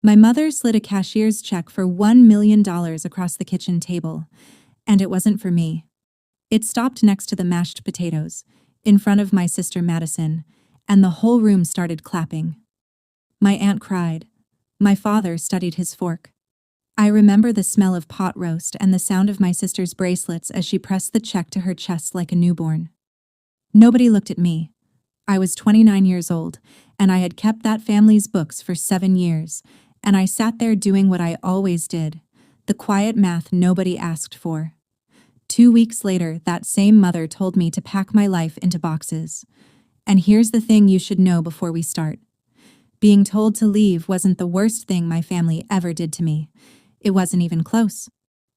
My mother slid a cashier's check for $1 million across the kitchen table, and it wasn't for me. It stopped next to the mashed potatoes, in front of my sister Madison, and the whole room started clapping. My aunt cried. My father studied his fork. I remember the smell of pot roast and the sound of my sister's bracelets as she pressed the check to her chest like a newborn. Nobody looked at me. I was 29 years old, and I had kept that family's books for 7 years, and I sat there doing what I always did, the quiet math nobody asked for. 2 weeks later, that same mother told me to pack my life into boxes. And here's the thing you should know before we start. Being told to leave wasn't the worst thing my family ever did to me. It wasn't even close.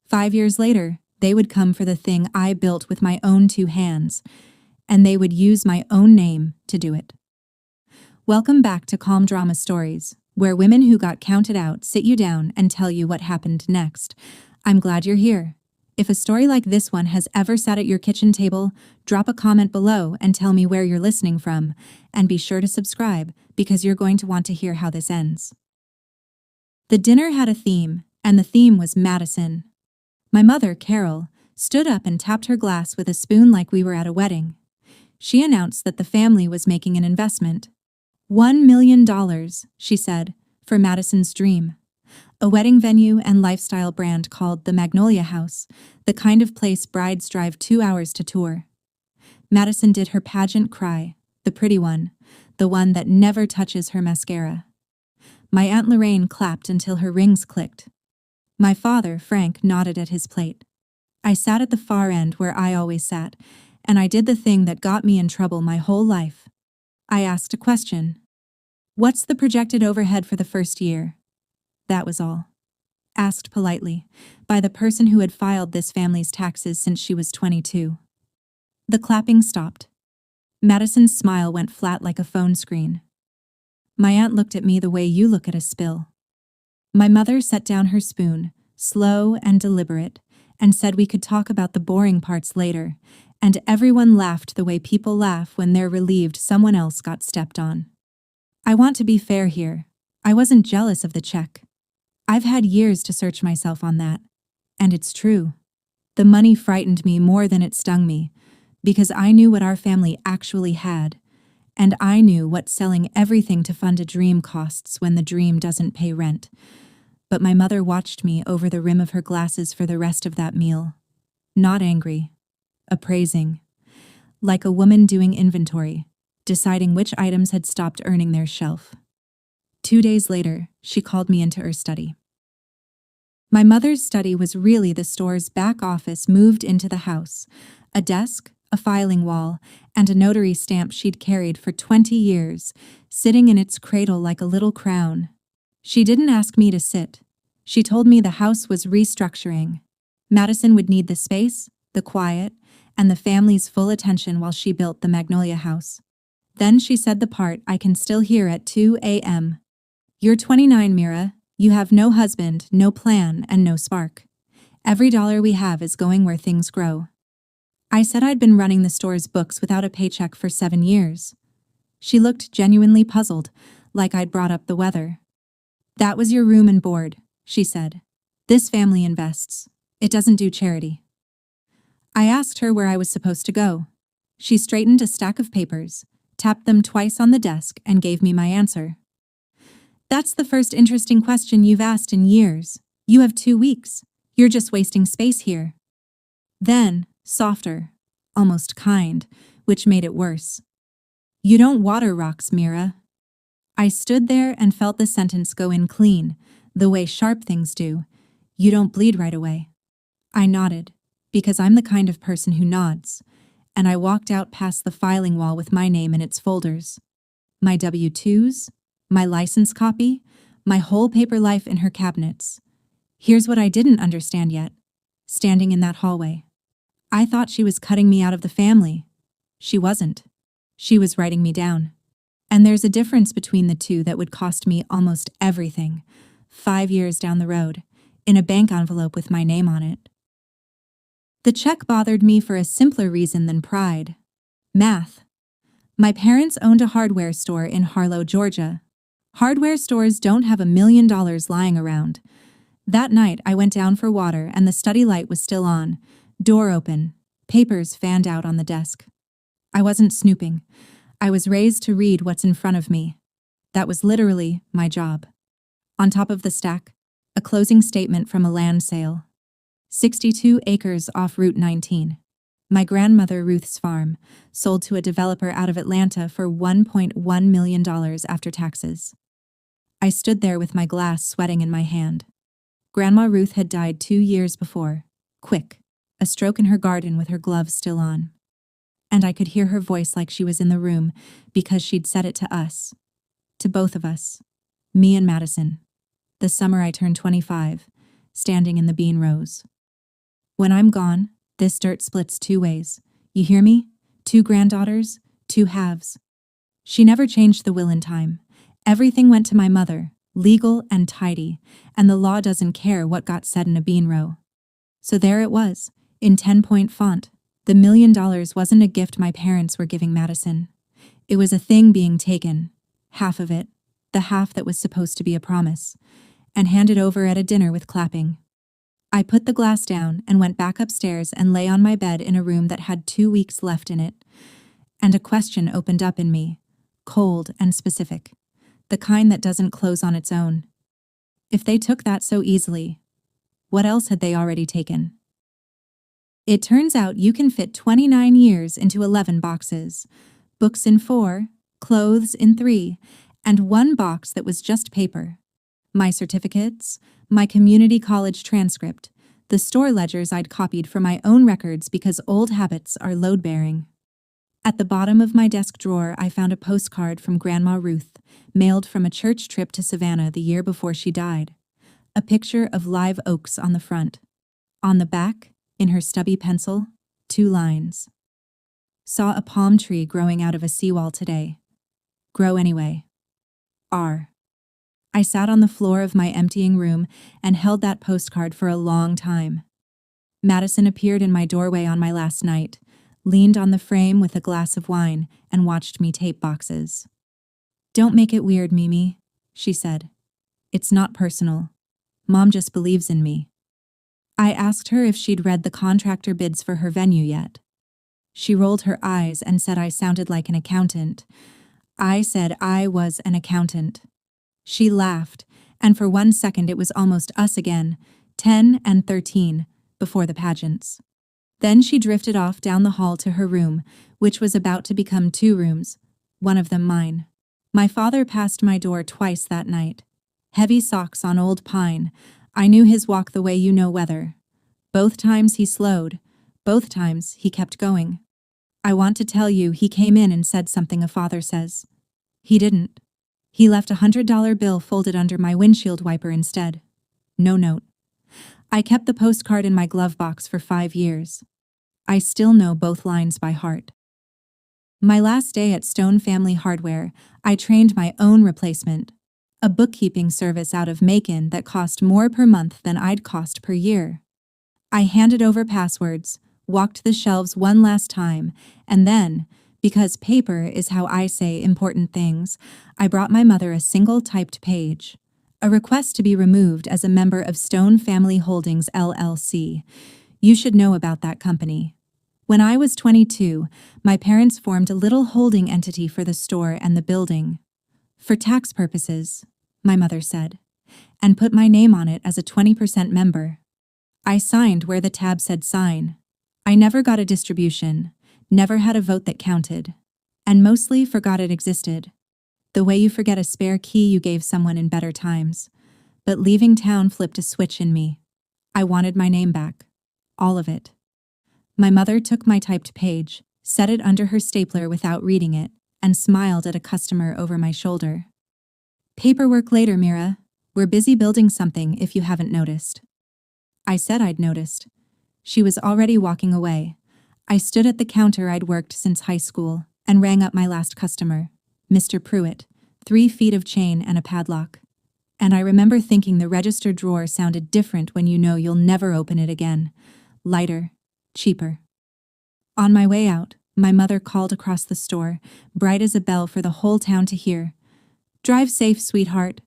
5 years later, they would come for the thing I built with my own 2 hands, and they would use my own name to do it. Welcome back to Calm Drama Stories, where women who got counted out sit you down and tell you what happened next. I'm glad you're here. If a story like this one has ever sat at your kitchen table, drop a comment below and tell me where you're listening from, and be sure to subscribe because you're going to want to hear how this ends. The dinner had a theme, and the theme was Madison. My mother, Carol, stood up and tapped her glass with a spoon like we were at a wedding. She announced that the family was making an investment. $1 million, she said, for Madison's dream. A wedding venue and lifestyle brand called the Magnolia House, the kind of place brides drive 2 hours to tour. Madison did her pageant cry, the pretty one, the one that never touches her mascara. My Aunt Lorraine clapped until her rings clicked. My father, Frank, nodded at his plate. I sat at the far end where I always sat, and I did the thing that got me in trouble my whole life. I asked a question. What's the projected overhead for the first year? That was all. Asked politely, by the person who had filed this family's taxes since she was 22. The clapping stopped. Madison's smile went flat like a phone screen. My aunt looked at me the way you look at a spill. My mother set down her spoon, slow and deliberate, and said we could talk about the boring parts later, and everyone laughed the way people laugh when they're relieved someone else got stepped on. I want to be fair here. I wasn't jealous of the check. I've had years to search myself on that. And it's true. The money frightened me more than it stung me, because I knew what our family actually had, and I knew what selling everything to fund a dream costs when the dream doesn't pay rent. But my mother watched me over the rim of her glasses for the rest of that meal. Not angry. Appraising. Like a woman doing inventory, deciding which items had stopped earning their shelf. 2 days later, she called me into her study. My mother's study was really the store's back office moved into the house. A desk, a filing wall, and a notary stamp she'd carried for 20 years, sitting in its cradle like a little crown. She didn't ask me to sit. She told me the house was restructuring. Madison would need the space, the quiet, and the family's full attention while she built the Magnolia House. Then she said the part I can still hear at 2 a.m. You're 29, Mira. You have no husband, no plan, and no spark. Every dollar we have is going where things grow. I said I'd been running the store's books without a paycheck for 7 years. She looked genuinely puzzled, like I'd brought up the weather. That was your room and board, she said. This family invests. It doesn't do charity. I asked her where I was supposed to go. She straightened a stack of papers, tapped them twice on the desk, and gave me my answer. That's the first interesting question you've asked in years. You have 2 weeks. You're just wasting space here. Then, softer, almost kind, which made it worse. You don't water rocks, Mira. I stood there and felt the sentence go in clean, the way sharp things do. You don't bleed right away. I nodded, because I'm the kind of person who nods, and I walked out past the filing wall with my name in its folders. My W-2s, my license copy, my whole paper life in her cabinets. Here's what I didn't understand yet. Standing in that hallway. I thought she was cutting me out of the family. She wasn't. She was writing me down. And there's a difference between the two that would cost me almost everything, 5 years down the road, in a bank envelope with my name on it. The check bothered me for a simpler reason than pride. Math. My parents owned a hardware store in Harlow, Georgia. Hardware stores don't have $1 million lying around. That night, I went down for water and the study light was still on, door open, papers fanned out on the desk. I wasn't snooping. I was raised to read what's in front of me. That was literally my job. On top of the stack, a closing statement from a land sale. 62 acres off Route 19. My grandmother Ruth's farm, sold to a developer out of Atlanta for $1.1 million after taxes. I stood there with my glass sweating in my hand. Grandma Ruth had died 2 years before. Quick, a stroke in her garden with her gloves still on. And I could hear her voice like she was in the room because she'd said it to us. To both of us. Me and Madison. The summer I turned 25, standing in the bean rows. When I'm gone, this dirt splits 2 ways. You hear me? 2 granddaughters, 2 halves. She never changed the will in time. Everything went to my mother, legal and tidy, and the law doesn't care what got said in a bean row. So there it was, in 10-point font. The $1 million wasn't a gift my parents were giving Madison. It was a thing being taken, half of it, the half that was supposed to be a promise, and handed over at a dinner with clapping. I put the glass down and went back upstairs and lay on my bed in a room that had 2 weeks left in it. And a question opened up in me, cold and specific, the kind that doesn't close on its own. If they took that so easily, what else had they already taken? It turns out you can fit 29 years into 11 boxes, books in 4, clothes in 3, and 1 box that was just paper. My certificates, my community college transcript, the store ledgers I'd copied from my own records because old habits are load-bearing. At the bottom of my desk drawer, I found a postcard from Grandma Ruth, mailed from a church trip to Savannah the year before she died. A picture of live oaks on the front. On the back, in her stubby pencil, 2 lines. Saw a palm tree growing out of a seawall today. Grow anyway. R. I sat on the floor of my emptying room and held that postcard for a long time. Madison appeared in my doorway on my last night, leaned on the frame with a glass of wine, and watched me tape boxes. "Don't make it weird, Mimi," she said. "It's not personal. Mom just believes in me." I asked her if she'd read the contractor bids for her venue yet. She rolled her eyes and said I sounded like an accountant. I said I was an accountant. She laughed, and for 1 second it was almost us again, 10 and 13, before the pageants. Then she drifted off down the hall to her room, which was about to become 2 rooms, one of them mine. My father passed my door twice that night. Heavy socks on old pine. I knew his walk the way you know weather. Both times he slowed. Both times he kept going. I want to tell you he came in and said something a father says. He didn't. He left a $100 bill folded under my windshield wiper instead. No note. I kept the postcard in my glove box for 5 years. I still know both lines by heart. My last day at Stone Family Hardware, I trained my own replacement, a bookkeeping service out of Macon that cost more per month than I'd cost per year. I handed over passwords, walked the shelves one last time, and then, because paper is how I say important things, I brought my mother a single typed page, a request to be removed as a member of Stone Family Holdings LLC. You should know about that company. When I was 22, my parents formed a little holding entity for the store and the building. For tax purposes, my mother said, and put my name on it as a 20% member. I signed where the tab said sign. I never got a distribution, never had a vote that counted, and mostly forgot it existed. The way you forget a spare key you gave someone in better times. But leaving town flipped a switch in me. I wanted my name back. All of it. My mother took my typed page, set it under her stapler without reading it, and smiled at a customer over my shoulder. Paperwork later, Mira. We're busy building something if you haven't noticed. I said I'd noticed. She was already walking away. I stood at the counter I'd worked since high school and rang up my last customer, Mr. Pruitt, 3 feet of chain and a padlock. And I remember thinking the register drawer sounded different when you know you'll never open it again. Lighter, cheaper. On my way out, my mother called across the store, bright as a bell for the whole town to hear. Drive safe, sweetheart.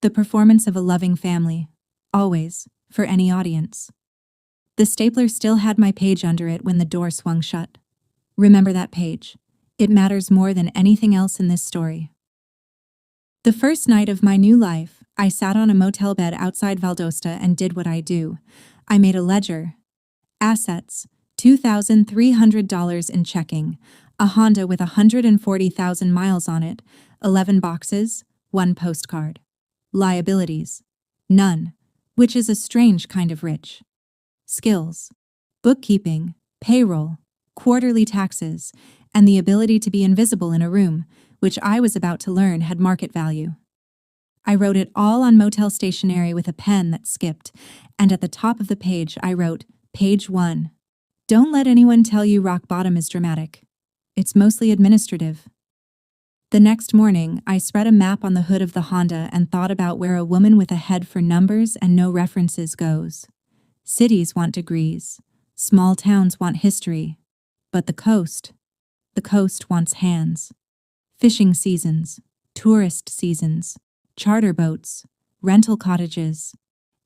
The performance of a loving family. Always, for any audience. The stapler still had my page under it when the door swung shut. Remember that page. It matters more than anything else in this story. The first night of my new life, I sat on a motel bed outside Valdosta and did what I do. I made a ledger. Assets, $2,300 in checking, a Honda with 140,000 miles on it, 11 boxes, 1 postcard. Liabilities, none, which is a strange kind of rich. Skills, bookkeeping, payroll, quarterly taxes, and the ability to be invisible in a room, which I was about to learn had market value. I wrote it all on motel stationery with a pen that skipped, and at the top of the page I wrote, Page 1. Don't let anyone tell you rock bottom is dramatic. It's mostly administrative. The next morning, I spread a map on the hood of the Honda and thought about where a woman with a head for numbers and no references goes. Cities want degrees. Small towns want history. But the coast wants hands. Fishing seasons, tourist seasons, charter boats, rental cottages.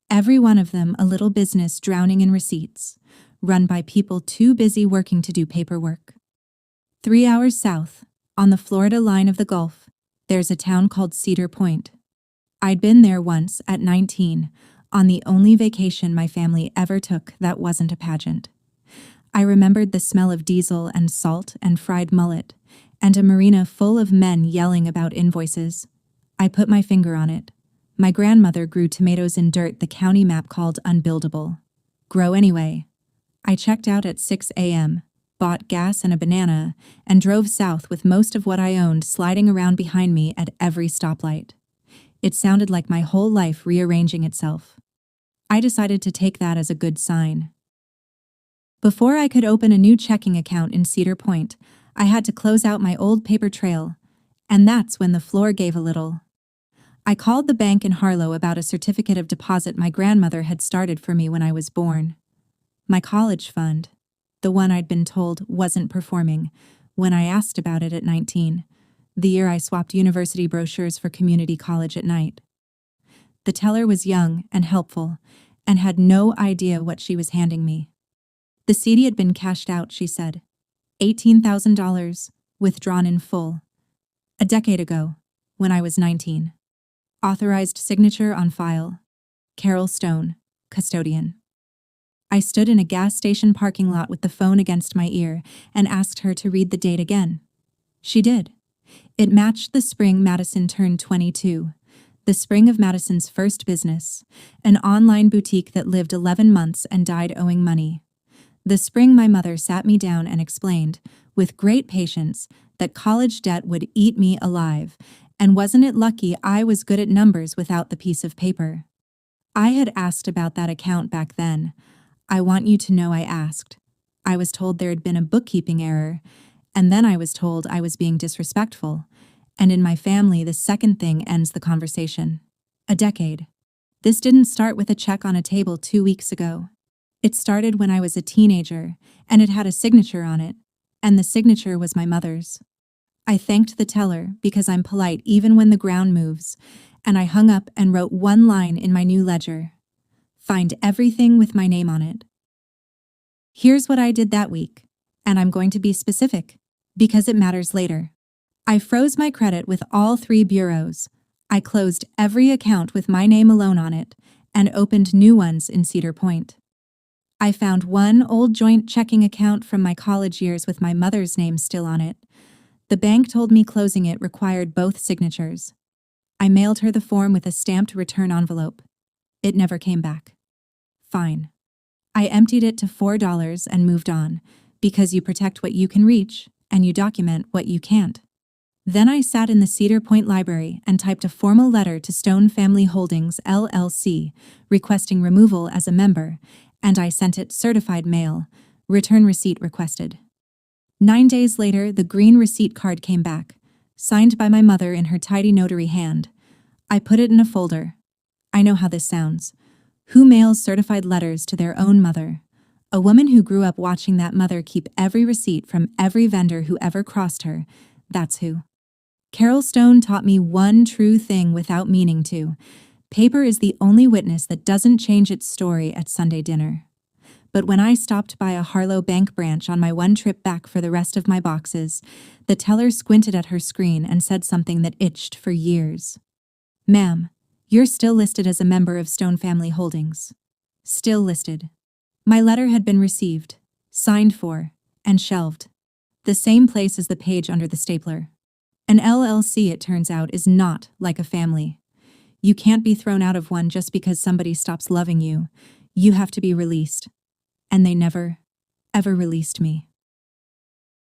Every one of them a little business drowning in receipts, run by people too busy working to do paperwork. 3 hours south, on the Florida line of the Gulf, there's a town called Cedar Point. I'd been there once at 19, on the only vacation my family ever took that wasn't a pageant. I remembered the smell of diesel and salt and fried mullet, and a marina full of men yelling about invoices. I put my finger on it. My grandmother grew tomatoes in dirt the county map called unbuildable. Grow anyway. I checked out at 6 a.m., bought gas and a banana, and drove south with most of what I owned sliding around behind me at every stoplight. It sounded like my whole life rearranging itself. I decided to take that as a good sign. Before I could open a new checking account in Cedar Point, I had to close out my old paper trail, and that's when the floor gave a little. I called the bank in Harlow about a certificate of deposit my grandmother had started for me when I was born. My college fund, the one I'd been told wasn't performing when I asked about it at 19, the year I swapped university brochures for community college at night. The teller was young and helpful and had no idea what she was handing me. The CD had been cashed out, she said. $18,000, withdrawn in full. A decade ago, when I was 19. Authorized signature on file. Carol Stone, custodian. I stood in a gas station parking lot with the phone against my ear and asked her to read the date again. She did. It matched the spring Madison turned 22, the spring of Madison's first business, an online boutique that lived 11 months and died owing money. The spring my mother sat me down and explained, with great patience, that college debt would eat me alive, and wasn't it lucky I was good at numbers without the piece of paper. I had asked about that account back then. I want you to know I asked. I was told there had been a bookkeeping error, and then I was told I was being disrespectful, and in my family the second thing ends the conversation. A decade. This didn't start with a check on a table 2 weeks ago. It started when I was a teenager, and it had a signature on it, and the signature was my mother's. I thanked the teller because I'm polite even when the ground moves, and I hung up and wrote one line in my new ledger. Find everything with my name on it. Here's what I did that week, and I'm going to be specific, because it matters later. I froze my credit with all 3 bureaus. I closed every account with my name alone on it, and opened new ones in Cedar Point. I found one old joint checking account from my college years with my mother's name still on it. The bank told me closing it required both signatures. I mailed her the form with a stamped return envelope. It never came back. Fine. I emptied it to $4 and moved on, because you protect what you can reach, and you document what you can't. Then I sat in the Cedar Point Library and typed a formal letter to Stone Family Holdings, LLC, requesting removal as a member, and I sent it certified mail, return receipt requested. 9 days later, the green receipt card came back, signed by my mother in her tidy notary hand. I put it in a folder. I know how this sounds. Who mails certified letters to their own mother? A woman who grew up watching that mother keep every receipt from every vendor who ever crossed her. That's who. Carol Stone taught me one true thing without meaning to. Paper is the only witness that doesn't change its story at Sunday dinner. But when I stopped by a Harlow Bank branch on my one trip back for the rest of my boxes, the teller squinted at her screen and said something that itched for years. "Ma'am, you're still listed as a member of Stone Family Holdings." Still listed. My letter had been received, signed for, and shelved. The same place as the page under the stapler. An LLC, it turns out, is not like a family. You can't be thrown out of one just because somebody stops loving you. You have to be released. And they never, ever released me.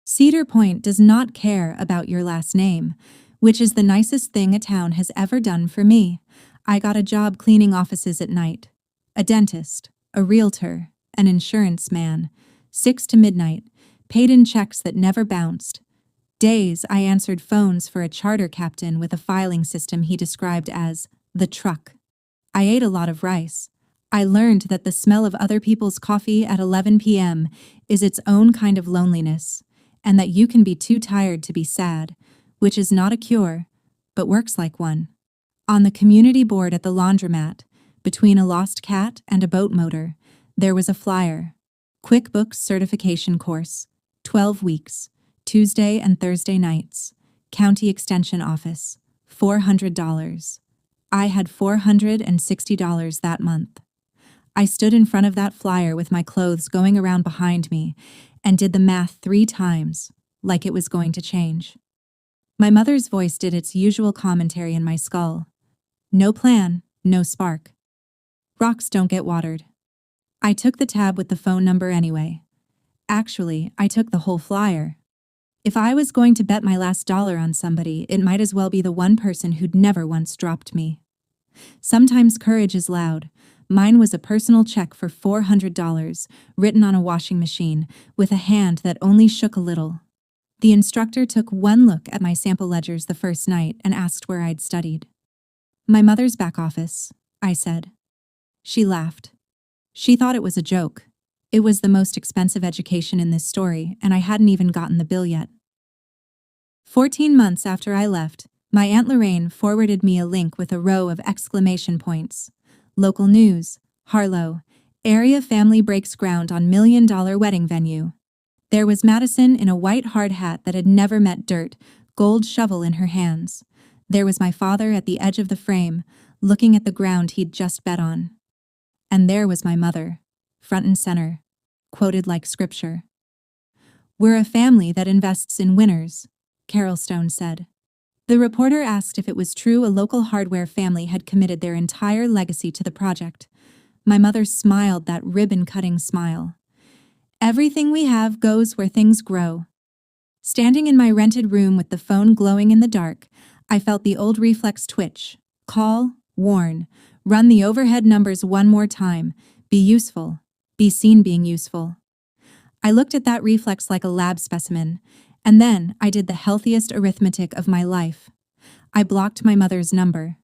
Cedar Point does not care about your last name, which is the nicest thing a town has ever done for me. I got a job cleaning offices at night. A dentist, a realtor, an insurance man, 6 to midnight, paid in checks that never bounced. Days I answered phones for a charter captain with a filing system he described as the truck. I ate a lot of rice. I learned that the smell of other people's coffee at 11 p.m. is its own kind of loneliness, and that you can be too tired to be sad, which is not a cure, but works like one. On the community board at the laundromat, between a lost cat and a boat motor, there was a flyer. QuickBooks certification course, 12 weeks, Tuesday and Thursday nights, County Extension Office, $400. I had $460 that month. I stood in front of that flyer with my clothes going around behind me and did the math 3 times, like it was going to change. My mother's voice did its usual commentary in my skull. No plan, no spark. Rocks don't get watered. I took the tab with the phone number anyway. Actually, I took the whole flyer. If I was going to bet my last dollar on somebody, it might as well be the one person who'd never once dropped me. Sometimes courage is loud. Mine was a personal check for $400, written on a washing machine, with a hand that only shook a little. The instructor took one look at my sample ledgers the first night and asked where I'd studied. "My mother's back office," I said. She laughed. She thought it was a joke. It was the most expensive education in this story, and I hadn't even gotten the bill yet. 14 months after I left, my Aunt Lorraine forwarded me a link with a row of exclamation points. Local news, Harlow, area family breaks ground on $1 million wedding venue. There was Madison in a white hard hat that had never met dirt, gold shovel in her hands. There was my father at the edge of the frame, looking at the ground he'd just bet on. And there was my mother, front and center, quoted like scripture. "We're a family that invests in winners," Carol Stone said. The reporter asked if it was true a local hardware family had committed their entire legacy to the project. My mother smiled that ribbon-cutting smile. "Everything we have goes where things grow." Standing in my rented room with the phone glowing in the dark, I felt the old reflex twitch. Call, warn, run the overhead numbers one more time, be useful, be seen being useful. I looked at that reflex like a lab specimen, and then I did the healthiest arithmetic of my life. I blocked my mother's number.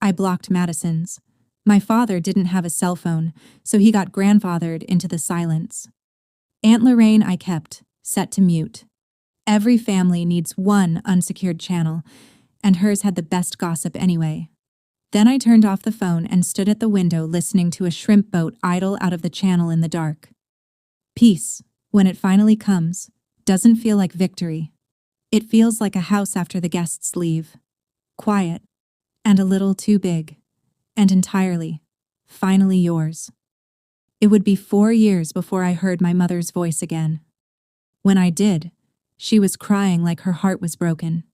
I blocked Madison's. My father didn't have a cell phone, so he got grandfathered into the silence. Aunt Lorraine I kept, set to mute. Every family needs one unsecured channel, and hers had the best gossip anyway. Then I turned off the phone and stood at the window listening to a shrimp boat idle out of the channel in the dark. Peace, when it finally comes, doesn't feel like victory. It feels like a house after the guests leave. Quiet, and a little too big, and entirely, finally yours. It would be 4 years before I heard my mother's voice again. When I did, she was crying like her heart was broken,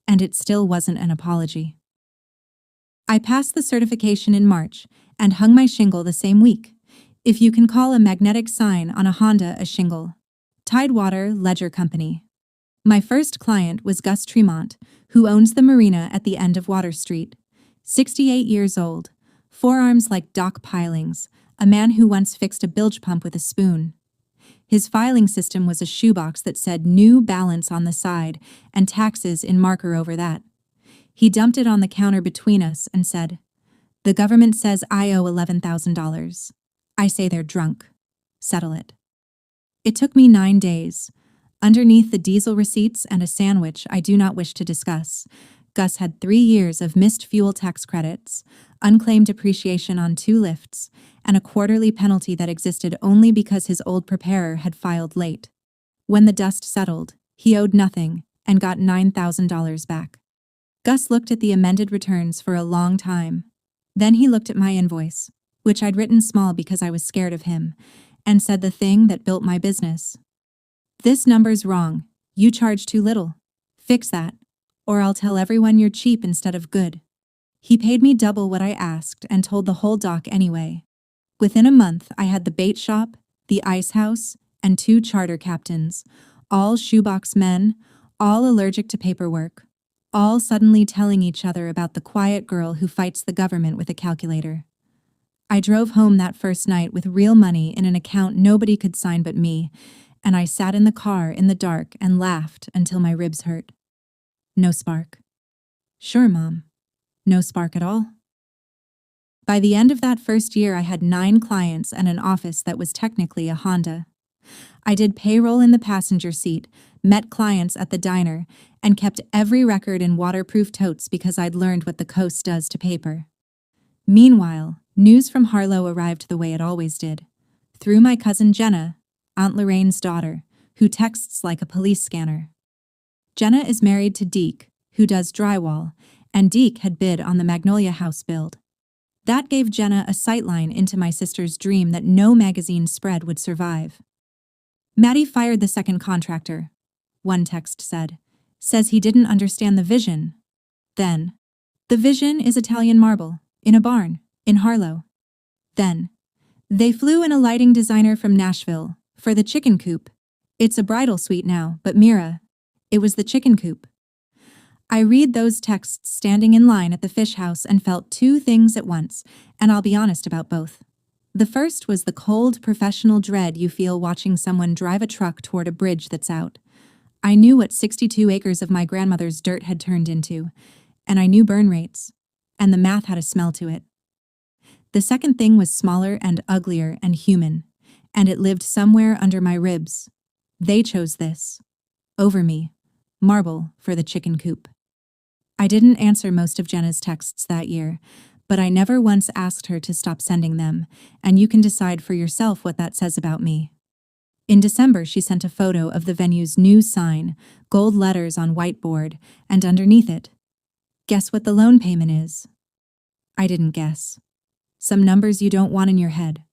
and it still wasn't an apology. I passed the certification in March and hung my shingle the same week, if you can call a magnetic sign on a Honda a shingle. Tidewater Ledger Company. My first client was Gus Tremont, who owns the marina at the end of Water Street. 68 years old, forearms like dock pilings, a man who once fixed a bilge pump with a spoon. His filing system was a shoebox that said New Balance on the side and taxes in marker over that. He dumped it on the counter between us and said, "The government says I owe $11,000. I say they're drunk. Settle it." It took me 9 days, Underneath the diesel receipts and a sandwich I do not wish to discuss, Gus had 3 years of missed fuel tax credits, unclaimed depreciation on 2 lifts, and a quarterly penalty that existed only because his old preparer had filed late. When the dust settled, he owed nothing and got $9,000 back. Gus looked at the amended returns for a long time. Then he looked at my invoice, which I'd written small because I was scared of him, and said the thing that built my business. "This number's wrong. You charge too little. Fix that, or I'll tell everyone you're cheap instead of good." He paid me double what I asked and told the whole dock anyway. Within a month, I had the bait shop, the ice house, and 2 charter captains, all shoebox men, all allergic to paperwork, all suddenly telling each other about the quiet girl who fights the government with a calculator. I drove home that first night with real money in an account nobody could sign but me, and I sat in the car in the dark and laughed until my ribs hurt. No spark. Sure, Mom. No spark at all. By the end of that first year, I had 9 clients and an office that was technically a Honda. I did payroll in the passenger seat, met clients at the diner, and kept every record in waterproof totes because I'd learned what the coast does to paper. Meanwhile, news from Harlow arrived the way it always did, through my cousin Jenna, Aunt Lorraine's daughter, who texts like a police scanner. Jenna is married to Deke, who does drywall, and Deke had bid on the Magnolia House build. That gave Jenna a sightline into my sister's dream that no magazine spread would survive. "Maddie fired the second contractor," one text said. "Says he didn't understand the vision." Then, "The vision is Italian marble, in a barn, in Harlow." Then, "They flew in a lighting designer from Nashville, for the chicken coop. It's a bridal suite now, but Mira, it was the chicken coop." I read those texts standing in line at the fish house and felt 2 things at once, and I'll be honest about both. The first was the cold, professional dread you feel watching someone drive a truck toward a bridge that's out. I knew what 62 acres of my grandmother's dirt had turned into, and I knew burn rates, and the math had a smell to it. The second thing was smaller and uglier and human, and it lived somewhere under my ribs. They chose this. Over me. Marble for the chicken coop. I didn't answer most of Jenna's texts that year, but I never once asked her to stop sending them, and you can decide for yourself what that says about me. In December, she sent a photo of the venue's new sign, gold letters on whiteboard, and underneath it, "Guess what the loan payment is?" I didn't guess. Some numbers you don't want in your head.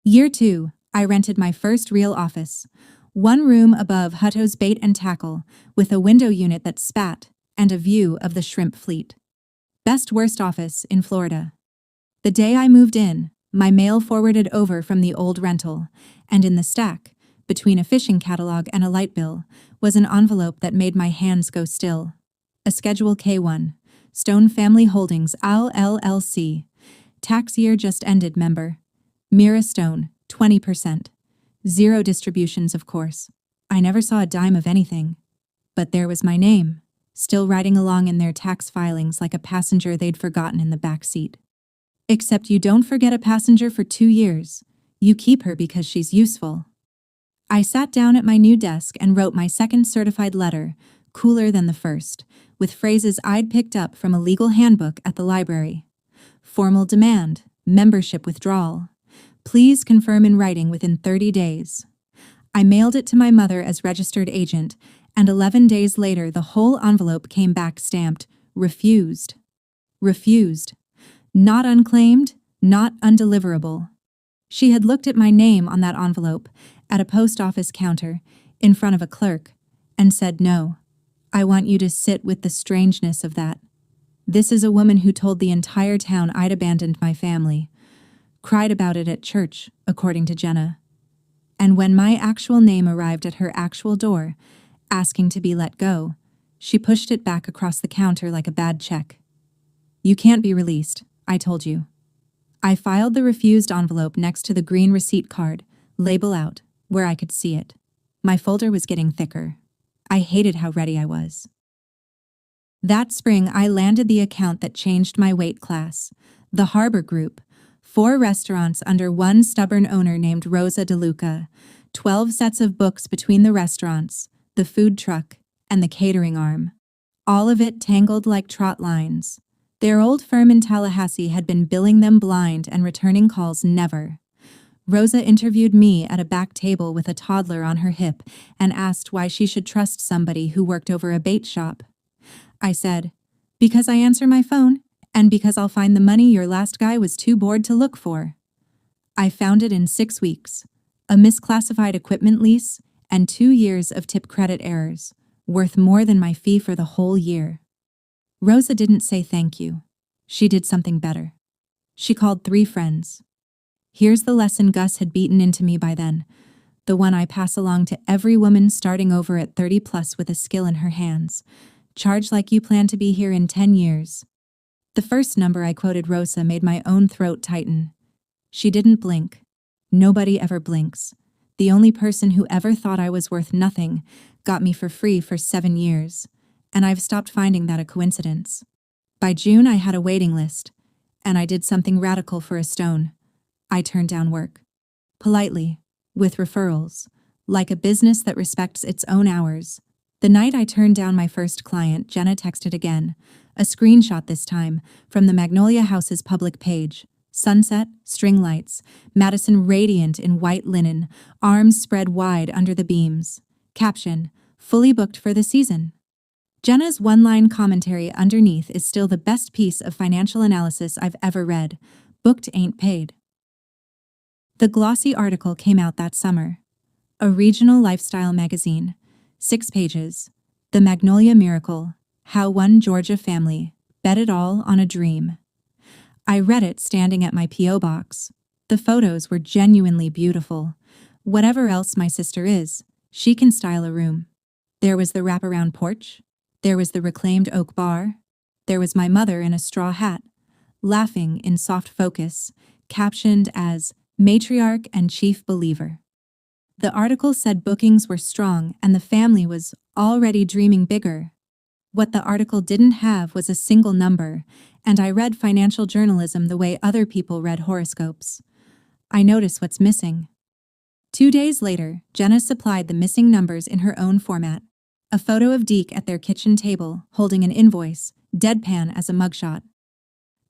Year 2, I rented my first real office. 1 room above Hutto's Bait and Tackle, with a window unit that spat, and a view of the shrimp fleet. Best worst office in Florida. The day I moved in, my mail forwarded over from the old rental, and in the stack, between a fishing catalog and a light bill, was an envelope that made my hands go still. A Schedule K1, Stone Family Holdings LLC. Tax year just ended, member. Mira Stone, 20%. 0 distributions, of course. I never saw a dime of anything. But there was my name, still riding along in their tax filings like a passenger they'd forgotten in the back seat. Except you don't forget a passenger for 2 years. You keep her because she's useful. I sat down at my new desk and wrote my second certified letter, cooler than the first, with phrases I'd picked up from a legal handbook at the library. Formal demand, membership withdrawal. Please confirm in writing within 30 days. I mailed it to my mother as registered agent, and 11 days later the whole envelope came back stamped, refused. Refused. Not unclaimed, not undeliverable. She had looked at my name on that envelope, at a post office counter, in front of a clerk, and said no. I want you to sit with the strangeness of that. This is a woman who told the entire town I'd abandoned my family. Cried about it at church, according to Jenna. And when my actual name arrived at her actual door, asking to be let go, she pushed it back across the counter like a bad check. "You can't be released, I told you." I filed the refused envelope next to the green receipt card, label out, where I could see it. My folder was getting thicker. I hated how ready I was. That spring, I landed the account that changed my weight class, the Harbor Group, 4 restaurants under one stubborn owner named Rosa DeLuca, 12 sets of books between the restaurants, the food truck, and the catering arm. All of it tangled like trot lines. Their old firm in Tallahassee had been billing them blind and returning calls never. Rosa interviewed me at a back table with a toddler on her hip and asked why she should trust somebody who worked over a bait shop. I said, "Because I answer my phone, and because I'll find the money your last guy was too bored to look for." I found it in 6 weeks. A misclassified equipment lease and 2 years of tip credit errors, worth more than my fee for the whole year. Rosa didn't say thank you. She did something better. She called 3 friends. Here's the lesson Gus had beaten into me by then, the one I pass along to every woman starting over at 30 plus with a skill in her hands. Charge like you plan to be here in 10 years. The first number I quoted Rosa made my own throat tighten. She didn't blink. Nobody ever blinks. The only person who ever thought I was worth nothing got me for free for 7 years, and I've stopped finding that a coincidence. By June, I had a waiting list, and I did something radical for a stone. I turned down work. Politely, with referrals, like a business that respects its own hours. The night I turned down my first client, Jenna texted again, a screenshot this time, from the Magnolia House's public page. Sunset, string lights, Madison radiant in white linen, arms spread wide under the beams. Caption, fully booked for the season. Jenna's one-line commentary underneath is still the best piece of financial analysis I've ever read. Booked ain't paid. The glossy article came out that summer. A regional lifestyle magazine. 6 pages. The Magnolia Miracle. How one Georgia family bet it all on a dream. I read it standing at my P.O. box. The photos were genuinely beautiful. Whatever else my sister is, she can style a room. There was the wraparound porch. There was the reclaimed oak bar. There was my mother in a straw hat, laughing in soft focus, captioned as Matriarch and Chief Believer. The article said bookings were strong and the family was already dreaming bigger. What the article didn't have was a single number, and I read financial journalism the way other people read horoscopes. I notice what's missing. 2 days later, Jenna supplied the missing numbers in her own format. A photo of Deke at their kitchen table, holding an invoice, deadpan as a mugshot.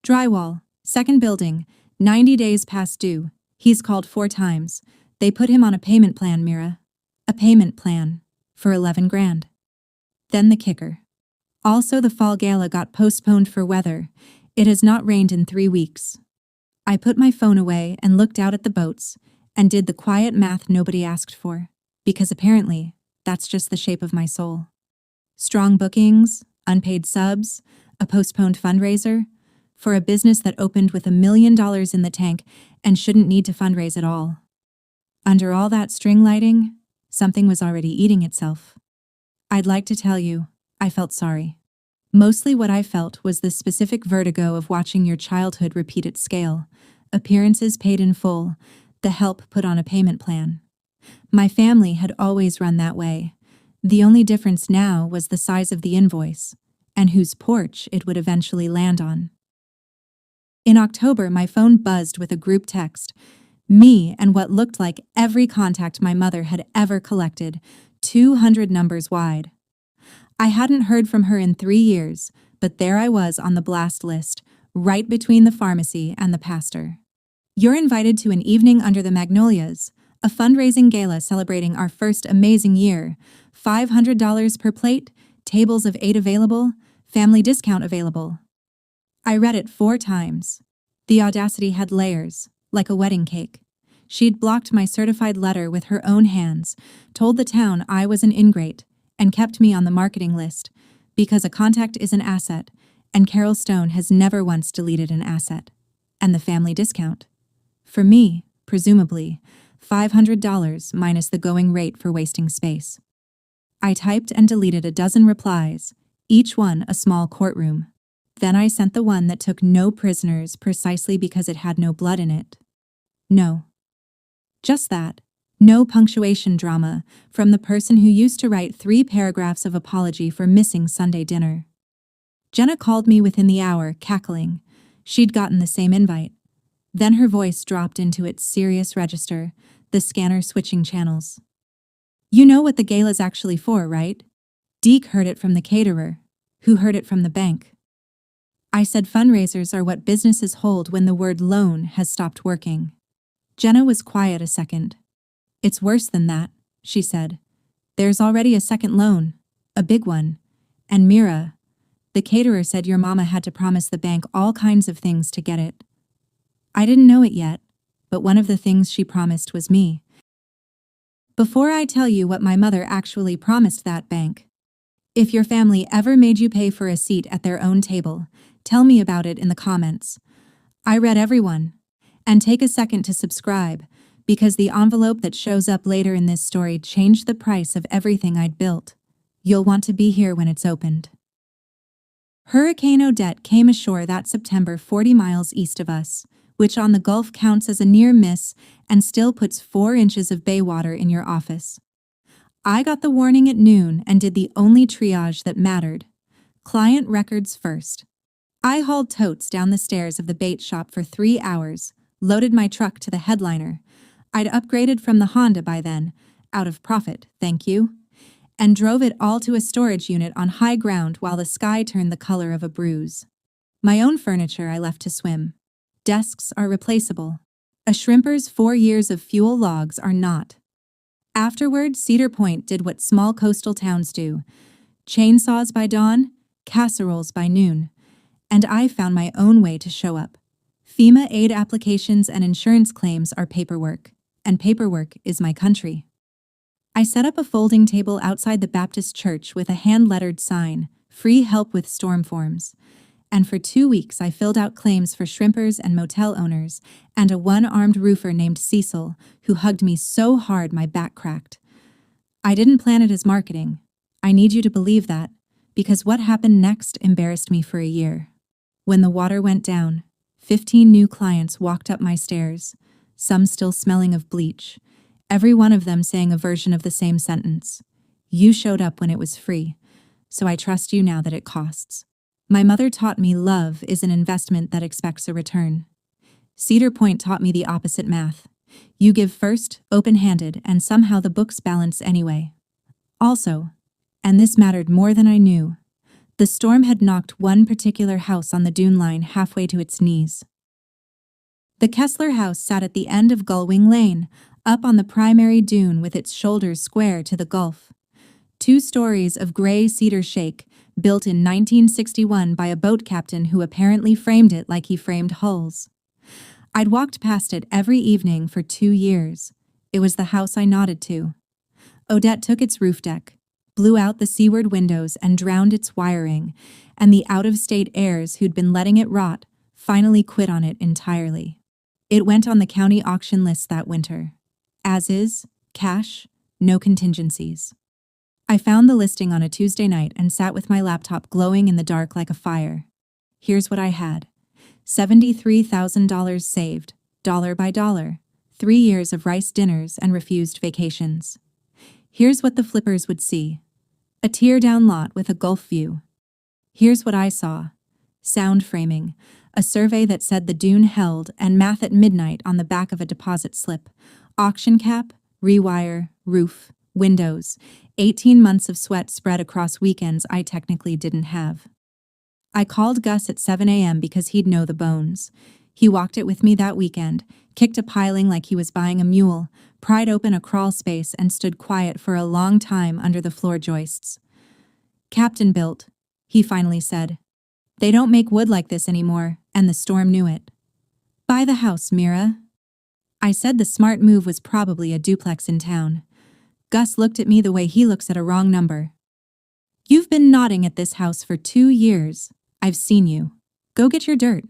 Drywall, second building, 90 days past due. He's called 4 times. They put him on a payment plan, Mira. A payment plan. For 11 grand. Then the kicker. Also, the fall gala got postponed for weather. It has not rained in 3 weeks. I put my phone away and looked out at the boats, and did the quiet math nobody asked for, because apparently, that's just the shape of my soul. Strong bookings, unpaid subs, a postponed fundraiser, for a business that opened with $1 million in the tank and shouldn't need to fundraise at all. Under all that string lighting, something was already eating itself. I'd like to tell you, I felt sorry. Mostly what I felt was the specific vertigo of watching your childhood repeat its scale, appearances paid in full, the help put on a payment plan. My family had always run that way. The only difference now was the size of the invoice, and whose porch it would eventually land on. In October, my phone buzzed with a group text. Me and what looked like every contact my mother had ever collected, 200 numbers wide. I hadn't heard from her in 3 years, but there I was on the blast list, right between the pharmacy and the pastor. You're invited to an evening under the magnolias, a fundraising gala celebrating our first amazing year. $500 per plate, tables of 8 available, family discount available. I read it 4 times. The audacity had layers, like a wedding cake. She'd blocked my certified letter with her own hands, told the town I was an ingrate, and kept me on the marketing list, because a contact is an asset, and Carol Stone has never once deleted an asset. And the family discount. For me, presumably, $500 minus the going rate for wasting space. I typed and deleted a dozen replies, each one a small courtroom. Then I sent the one that took no prisoners precisely because it had no blood in it. No. Just that. No punctuation drama from the person who used to write 3 paragraphs of apology for missing Sunday dinner. Jenna called me within the hour, cackling. She'd gotten the same invite. Then her voice dropped into its serious register. the scanner switching channels. You know what the gala's actually for, right? Deke heard it from the caterer, who heard it from the bank. I said fundraisers are what businesses hold when the word loan has stopped working. Jenna was quiet a second. It's worse than that, she said. There's already a second loan, a big one. And Mira, the caterer said your mama had to promise the bank all kinds of things to get it. I didn't know it yet, but one of the things she promised was me. Before I tell you what my mother actually promised that bank, if your family ever made you pay for a seat at their own table, tell me about it in the comments. I read everyone. And take a second to subscribe, because the envelope that shows up later in this story changed the price of everything I'd built. You'll want to be here when it's opened. Hurricane Odette came ashore that September 40 miles east of us, which on the Gulf counts as a near miss and still puts 4 inches of bay water in your office. I got the warning at noon and did the only triage that mattered. Client records first. I hauled totes down the stairs of the bait shop for 3 hours, loaded my truck to the headliner. I'd upgraded from the Honda by then, out of profit, thank you, and drove it all to a storage unit on high ground while the sky turned the color of a bruise. My own furniture I left to swim. Desks are replaceable. A shrimper's 4 years of fuel logs are not. Afterward, Cedar Point did what small coastal towns do. Chainsaws by dawn, casseroles by noon. And I found my own way to show up. FEMA aid applications and insurance claims are paperwork, and paperwork is my country. I set up a folding table outside the Baptist church with a hand-lettered sign, free help with storm forms. And for 2 weeks I filled out claims for shrimpers and motel owners, and a one-armed roofer named Cecil, who hugged me so hard my back cracked. I didn't plan it as marketing. I need you to believe that, because what happened next embarrassed me for a year. When the water went down, 15 new clients walked up my stairs, some still smelling of bleach, every one of them saying a version of the same sentence. You showed up when it was free, so I trust you now that it costs. My mother taught me love is an investment that expects a return. Cedar Point taught me the opposite math. You give first, open-handed, and somehow the books balance anyway. Also, and this mattered more than I knew, the storm had knocked one particular house on the dune line halfway to its knees. The Kessler house sat at the end of Gullwing Lane, up on the primary dune with its shoulders square to the Gulf. 2 stories of gray cedar shake, built in 1961 by a boat captain who apparently framed it like he framed hulls. I'd walked past it every evening for 2 years. It was the house I nodded to. Odette took its roof deck, blew out the seaward windows and drowned its wiring, and the out-of-state heirs who'd been letting it rot finally quit on it entirely. It went on the county auction list that winter. As is, cash, no contingencies. I found the listing on a Tuesday night and sat with my laptop glowing in the dark like a fire. Here's what I had. $73,000 saved, dollar by dollar, 3 years of rice dinners and refused vacations. Here's what the flippers would see. A tear-down lot with a Gulf view. Here's what I saw. Sound framing, a survey that said the dune held, and math at midnight on the back of a deposit slip. Auction cap, rewire, roof, windows. 18 months of sweat spread across weekends I technically didn't have. I called Gus at 7 a.m. because he'd know the bones. He walked it with me that weekend, kicked a piling like he was buying a mule, pried open a crawl space and stood quiet for a long time under the floor joists. Captain built, he finally said. They don't make wood like this anymore, and the storm knew it. Buy the house, Mira. I said the smart move was probably a duplex in town. Gus looked at me the way he looks at a wrong number. You've been nodding at this house for 2 years. I've seen you. Go get your dirt.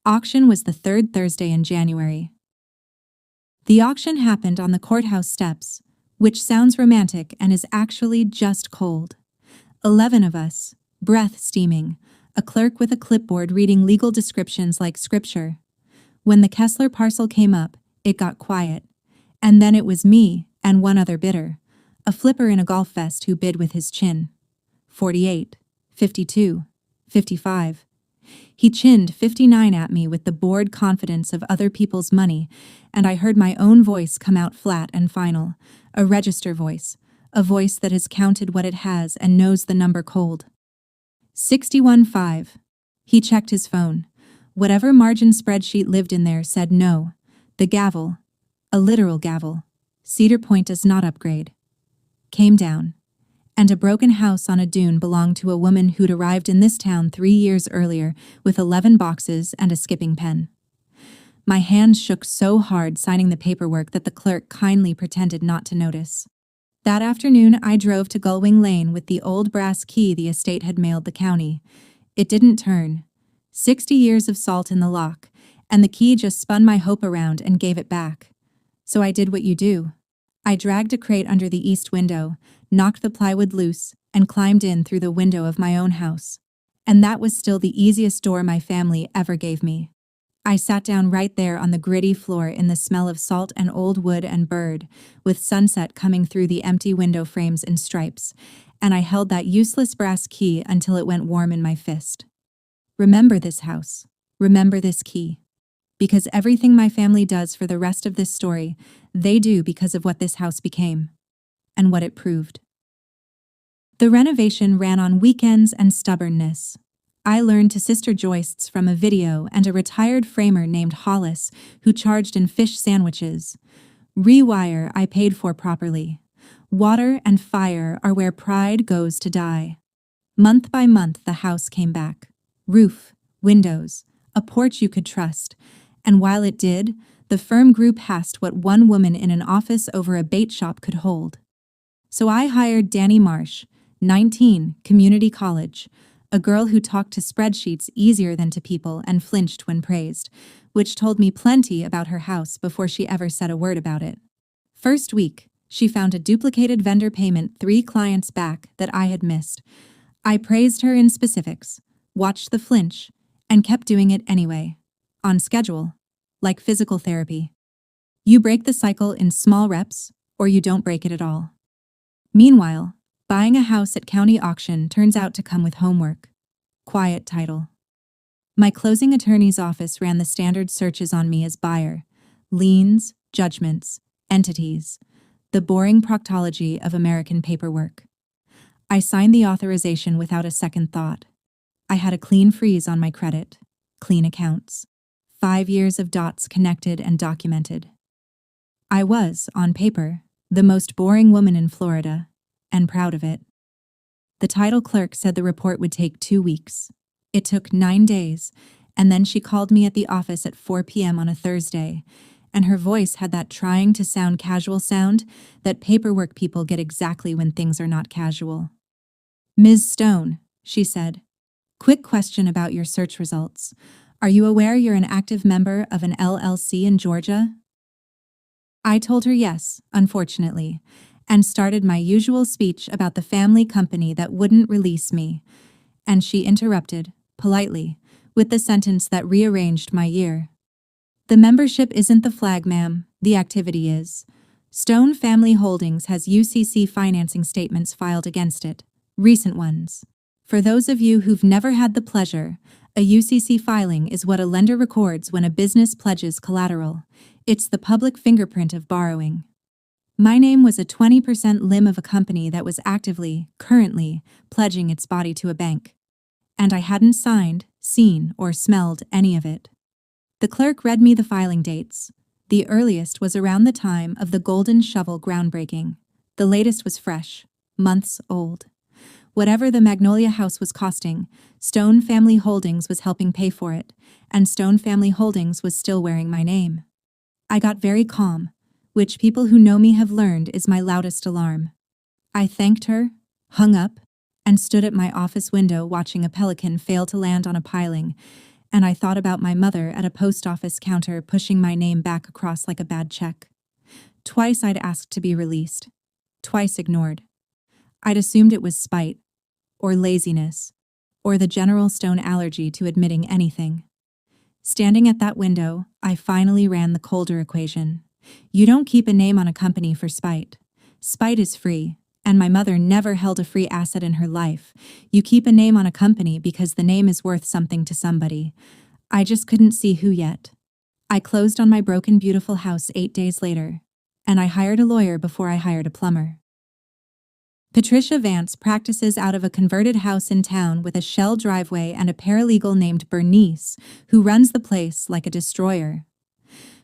Auction was the 3rd Thursday in January. The auction happened on the courthouse steps, which sounds romantic and is actually just cold. 11 of us, breath steaming, a clerk with a clipboard reading legal descriptions like scripture. When the Kessler parcel came up, it got quiet. And then it was me and one other bidder, a flipper in a golf vest who bid with his chin. 48, 52, 55. He chinned 59 at me with the bored confidence of other people's money, and I heard my own voice come out flat and final, a register voice, a voice that has counted what it has and knows the number cold. 61.5. He checked his phone. Whatever margin spreadsheet lived in there said no. The gavel, a literal gavel, Cedar Point does not upgrade, came down. And a broken house on a dune belonged to a woman who'd arrived in this town 3 years earlier with 11 boxes and a skipping pen. My hands shook so hard signing the paperwork that the clerk kindly pretended not to notice. That afternoon, I drove to Gullwing Lane with the old brass key the estate had mailed the county. It didn't turn. 60 years of salt in the lock, and the key just spun my hope around and gave it back. So I did what you do. I dragged a crate under the east window, knocked the plywood loose, and climbed in through the window of my own house. And that was still the easiest door my family ever gave me. I sat down right there on the gritty floor in the smell of salt and old wood and bird, with sunset coming through the empty window frames in stripes, and I held that useless brass key until it went warm in my fist. Remember this house. Remember this key. Because everything my family does for the rest of this story, they do because of what this house became. And what it proved. The renovation ran on weekends and stubbornness. I learned to sister joists from a video and a retired framer named Hollis who charged in fish sandwiches. Rewire I paid for properly. Water and fire are where pride goes to die. Month by month the house came back. Roof, windows, a porch you could trust. And while it did, the firm grew past what one woman in an office over a bait shop could hold. So I hired Danny Marsh, 19, community college, a girl who talked to spreadsheets easier than to people and flinched when praised, which told me plenty about her house before she ever said a word about it. First week, she found a duplicated vendor payment 3 clients back that I had missed. I praised her in specifics, watched the flinch, and kept doing it anyway. On schedule, like physical therapy. You break the cycle in small reps, or you don't break it at all. Meanwhile, buying a house at county auction turns out to come with homework. Quiet title. My closing attorney's office ran the standard searches on me as buyer. Liens, judgments, entities. The boring proctology of American paperwork. I signed the authorization without a second thought. I had a clean freeze on my credit. Clean accounts. 5 years of dots connected and documented. I was, on paper, the most boring woman in Florida, and proud of it. The title clerk said the report would take 2 weeks. It took 9 days, and then she called me at the office at 4 p.m. on a Thursday, and her voice had that trying to sound casual sound that paperwork people get exactly when things are not casual. "Ms. Stone," she said, "quick question about your search results. Are you aware you're an active member of an LLC in Georgia?" I told her yes, unfortunately, and started my usual speech about the family company that wouldn't release me, and she interrupted, politely, with the sentence that rearranged my year. "The membership isn't the flag, ma'am, the activity is. Stone Family Holdings has UCC financing statements filed against it, recent ones. For those of you who've never had the pleasure, a UCC filing is what a lender records when a business pledges collateral. It's the public fingerprint of borrowing. My name was a 20% limb of a company that was actively, currently, pledging its body to a bank. And I hadn't signed, seen, or smelled any of it. The clerk read me the filing dates. The earliest was around the time of the Golden Shovel groundbreaking. The latest was fresh, months old. Whatever the Magnolia House was costing, Stone Family Holdings was helping pay for it, and Stone Family Holdings was still wearing my name. I got very calm, which people who know me have learned is my loudest alarm. I thanked her, hung up, and stood at my office window watching a pelican fail to land on a piling, and I thought about my mother at a post office counter pushing my name back across like a bad check. Twice I'd asked to be released. Twice ignored. I'd assumed it was spite, or laziness, or the general Stone allergy to admitting anything. Standing at that window, I finally ran the colder equation. You don't keep a name on a company for spite. Spite is free, And my mother never held a free asset in her life. You keep a name on a company because the name is worth something to somebody. I just couldn't see who yet. I closed on my broken, beautiful house 8 days later, and I hired a lawyer before I hired a plumber. Patricia Vance practices out of a converted house in town with a shell driveway and a paralegal named Bernice, who runs the place like a destroyer.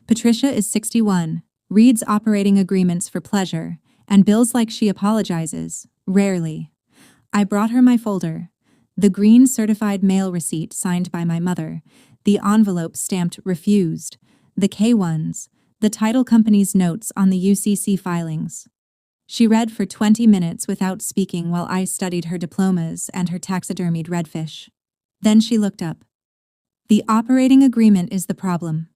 Patricia is 61, reads operating agreements for pleasure, and bills like she apologizes, rarely. I brought her my folder, the green certified mail receipt signed by my mother, the envelope stamped refused, the K-1s, the title company's notes on the UCC filings. She read for 20 minutes without speaking while I studied her diplomas and her taxidermied redfish. Then she looked up. The operating agreement is the problem.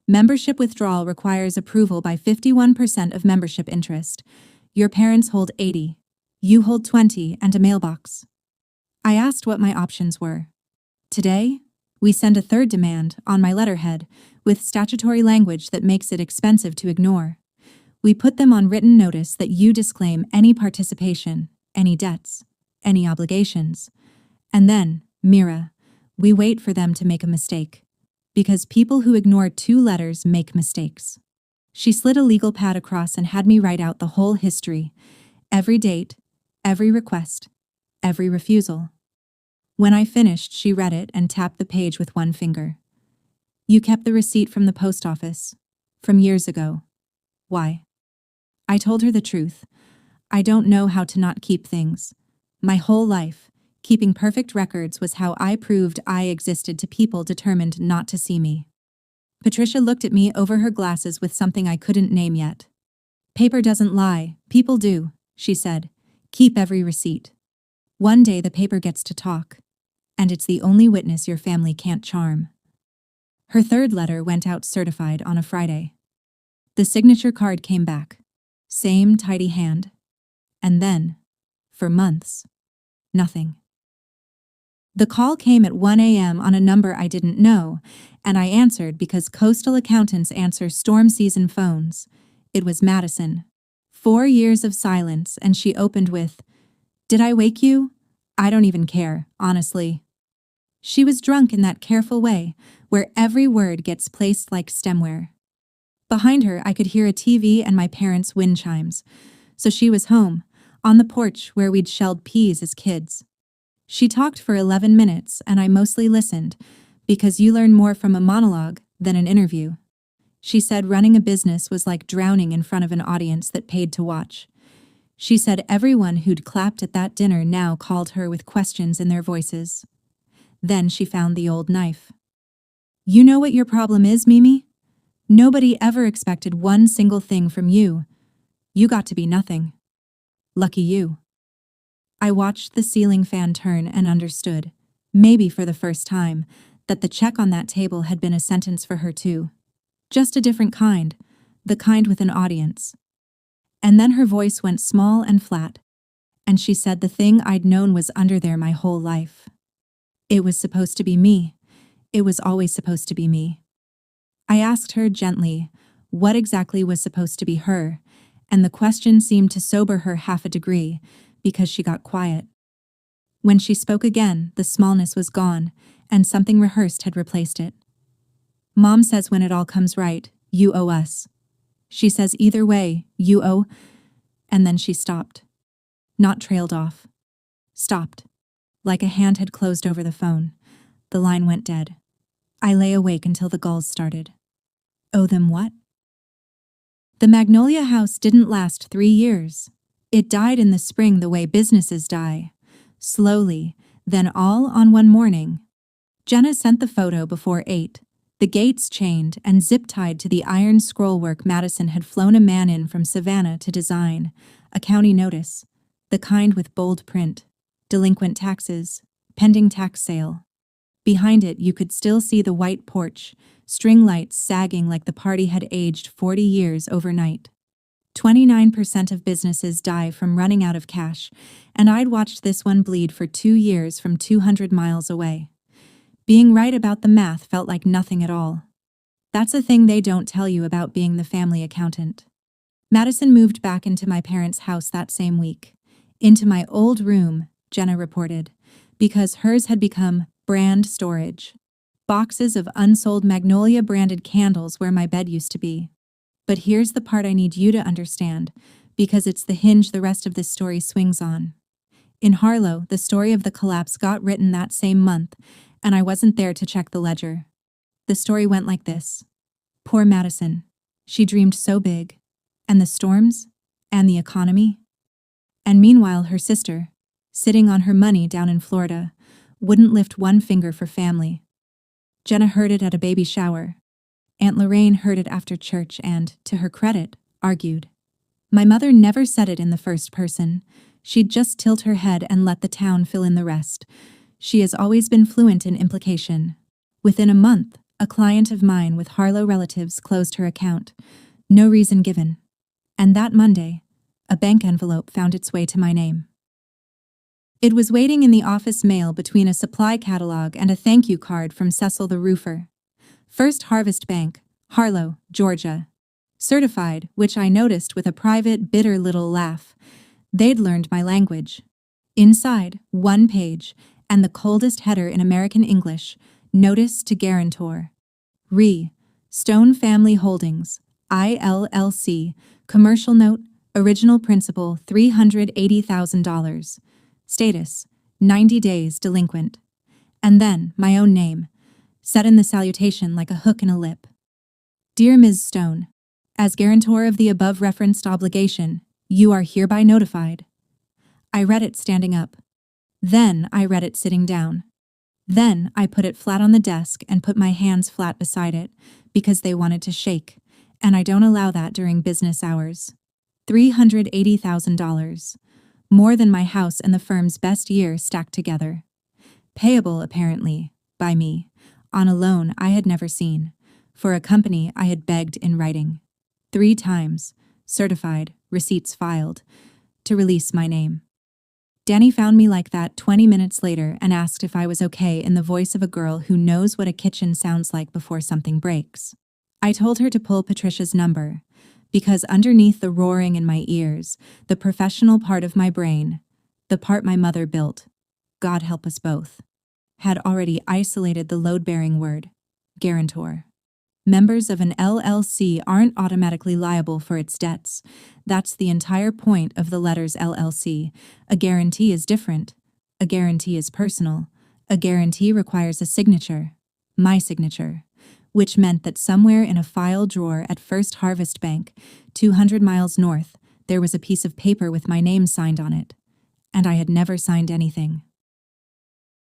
Membership withdrawal requires approval by 51% of membership interest. Your parents hold 80. You hold 20 and a mailbox. I asked what my options were. Today, we send a third demand on my letterhead with statutory language that makes it expensive to ignore. We put them on written notice that you disclaim any participation, any debts, any obligations. And then, Mira, we wait for them to make a mistake. Because people who ignore 2 letters make mistakes. She slid a legal pad across and had me write out the whole history, every date, every request, every refusal. When I finished, she read it and tapped the page with one finger. You kept the receipt from the post office, from years ago. Why? I told her the truth. I don't know how to not keep things. My whole life, keeping perfect records was how I proved I existed to people determined not to see me. Patricia looked at me over her glasses with something I couldn't name yet. Paper doesn't lie, people do, she said. Keep every receipt. One day the paper gets to talk, and it's the only witness your family can't charm. Her third letter went out certified on a Friday. The signature card came back. Same tidy hand. And then, for months, nothing. The call came at 1 a.m. on a number I didn't know, and I answered because coastal accountants answer storm season phones. It was Madison. 4 years of silence, and she opened with, "Did I wake you? I don't even care, honestly." She was drunk in that careful way, where every word gets placed like stemware. Behind her, I could hear a TV and my parents' wind chimes. So she was home, on the porch where we'd shelled peas as kids. She talked for 11 minutes, and I mostly listened, because you learn more from a monologue than an interview. She said running a business was like drowning in front of an audience that paid to watch. She said everyone who'd clapped at that dinner now called her with questions in their voices. Then she found the old knife. You know what your problem is, Mimi? Nobody ever expected one single thing from you. You got to be nothing. Lucky you. I watched the ceiling fan turn and understood, maybe for the first time, that the check on that table had been a sentence for her too. Just a different kind, the kind with an audience. And then her voice went small and flat, and she said the thing I'd known was under there my whole life. It was supposed to be me. It was always supposed to be me. I asked her gently what exactly was supposed to be her, and the question seemed to sober her half a degree because she got quiet. When she spoke again, the smallness was gone, and something rehearsed had replaced it. Mom says when it all comes right, you owe us. She says either way, you owe, and then she stopped. Not trailed off. Stopped. Like a hand had closed over the phone. The line went dead. I lay awake until the gulls started. Owe them what? The Magnolia House didn't last 3 years. It died in the spring the way businesses die. Slowly, then all on one morning. Jenna sent the photo before 8. The gates chained and zip-tied to the iron scrollwork Madison had flown a man in from Savannah to design. A county notice. The kind with bold print. Delinquent taxes. Pending tax sale. Behind it you could still see the white porch, string lights sagging like the party had aged 40 years overnight. 29% of businesses die from running out of cash, and I'd watched this one bleed for 2 years from 200 miles away. Being right about the math felt like nothing at all. That's a thing they don't tell you about being the family accountant. Madison moved back into my parents' house that same week. Into my old room, Jenna reported, because hers had become brand storage. Boxes of unsold Magnolia-branded candles where my bed used to be. But here's the part I need you to understand, because it's the hinge the rest of this story swings on. In Harlow, the story of the collapse got written that same month, and I wasn't there to check the ledger. The story went like this. Poor Madison. She dreamed so big. And the storms? And the economy? And meanwhile, her sister, sitting on her money down in Florida, wouldn't lift one finger for family. Jenna heard it at a baby shower. Aunt Lorraine heard it after church and, to her credit, argued. My mother never said it in the first person. She'd just tilt her head and let the town fill in the rest. She has always been fluent in implication. Within a month, a client of mine with Harlow relatives closed her account. No reason given. And that Monday, a bank envelope found its way to my name. It was waiting in the office mail between a supply catalog and a thank you card from Cecil the roofer. First Harvest Bank, Harlow, Georgia. Certified, which I noticed with a private, bitter little laugh. They'd learned my language. Inside, one page, and the coldest header in American English, Notice to Guarantor. Re. Stone Family Holdings, ILLC, Commercial Note, Original Principal $380,000. Status, 90 days delinquent. And then, my own name, set in the salutation like a hook in a lip. Dear Ms. Stone, as guarantor of the above-referenced obligation, you are hereby notified. I read it standing up. Then I read it sitting down. Then I put it flat on the desk and put my hands flat beside it, because they wanted to shake, and I don't allow that during business hours. $380,000. More than my house and the firm's best year stacked together. Payable, apparently, by me, on a loan I had never seen, for a company I had begged in writing. 3 times, certified, receipts filed, to release my name. Danny found me like that 20 minutes later and asked if I was okay in the voice of a girl who knows what a kitchen sounds like before something breaks. I told her to pull Patricia's number, because underneath the roaring in my ears, the professional part of my brain, the part my mother built, God help us both, had already isolated the load-bearing word, guarantor. Members of an LLC aren't automatically liable for its debts. That's the entire point of the letters LLC. A guarantee is different. A guarantee is personal. A guarantee requires a signature, my signature, which meant that somewhere in a file drawer at First Harvest Bank, 200 miles north, there was a piece of paper with my name signed on it. And I had never signed anything.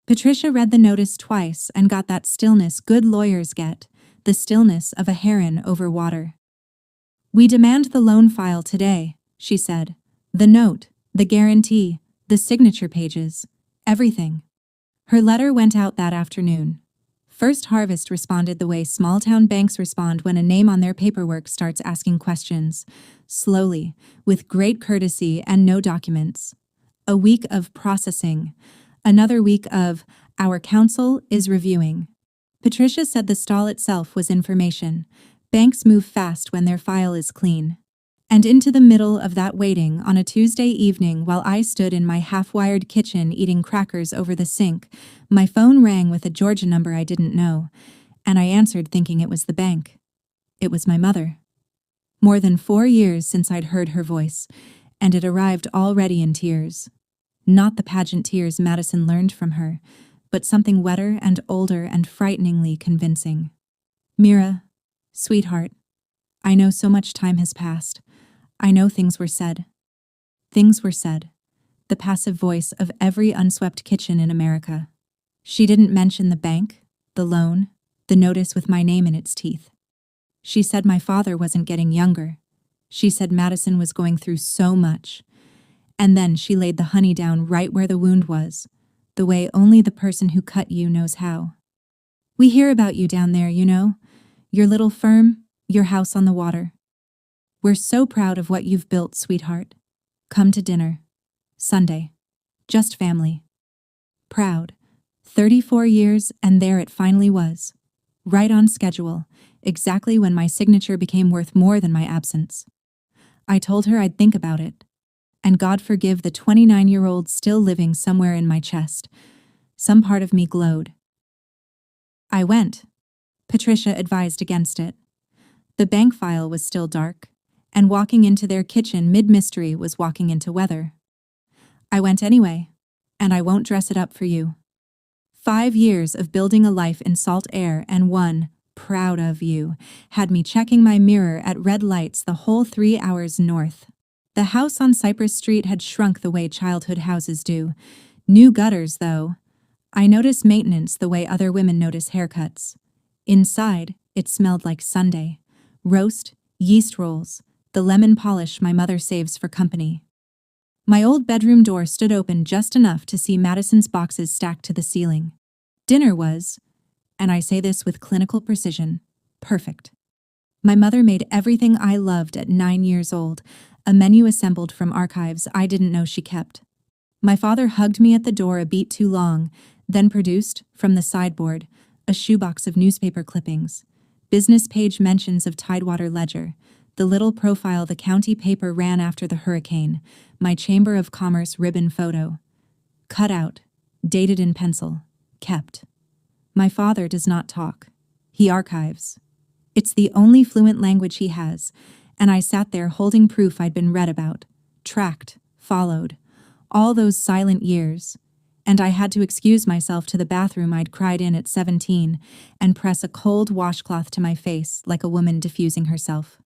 Patricia read the notice twice and got that stillness good lawyers get, the stillness of a heron over water. We demand the loan file today, she said. The note, the guarantee, the signature pages, everything. Her letter went out that afternoon. First Harvest responded the way small-town banks respond when a name on their paperwork starts asking questions. Slowly, with great courtesy and no documents. A week of processing. Another week of, our counsel is reviewing. Patricia said the stall itself was information. Banks move fast when their file is clean. And into the middle of that waiting on a Tuesday evening while I stood in my half-wired kitchen eating crackers over the sink, my phone rang with a Georgia number I didn't know, and I answered thinking it was the bank. It was my mother. More than 4 years since I'd heard her voice, and it arrived already in tears. Not the pageant tears Madison learned from her, but something wetter and older and frighteningly convincing. Mira, sweetheart, I know so much time has passed. I know things were said. Things were said. The passive voice of every unswept kitchen in America. She didn't mention the bank, the loan, the notice with my name in its teeth. She said my father wasn't getting younger. She said Madison was going through so much. And then she laid the honey down right where the wound was, the way only the person who cut you knows how. We hear about you down there, you know, your little firm, your house on the water. We're so proud of what you've built, sweetheart. Come to dinner. Sunday. Just family. Proud. 34 years, and there it finally was. Right on schedule, exactly when my signature became worth more than my absence. I told her I'd think about it. and God forgive the 29-year-old still living somewhere in my chest. Some part of me glowed. I went. Patricia advised against it. The bank file was still dark, and walking into their kitchen mid-mystery was walking into weather. I went anyway, and I won't dress it up for you. 5 years of building a life in salt air and one, proud of you, had me checking my mirror at red lights the whole 3 hours north. The house on Cypress Street had shrunk the way childhood houses do. New gutters, though. I noticed maintenance the way other women notice haircuts. Inside, it smelled like Sunday. Roast, yeast rolls, the lemon polish my mother saves for company. My old bedroom door stood open just enough to see Madison's boxes stacked to the ceiling. Dinner was, and I say this with clinical precision, perfect. My mother made everything I loved at 9 years old, a menu assembled from archives I didn't know she kept. My father hugged me at the door a beat too long, then produced, from the sideboard, a shoebox of newspaper clippings, business page mentions of Tidewater Ledger, the little profile the county paper ran after the hurricane, my Chamber of Commerce ribbon photo. Cut out, dated in pencil, kept. My father does not talk. He archives. It's the only fluent language he has, and I sat there holding proof I'd been read about, tracked, followed, all those silent years, and I had to excuse myself to the bathroom I'd cried in at 17 and press a cold washcloth to my face like a woman diffusing herself.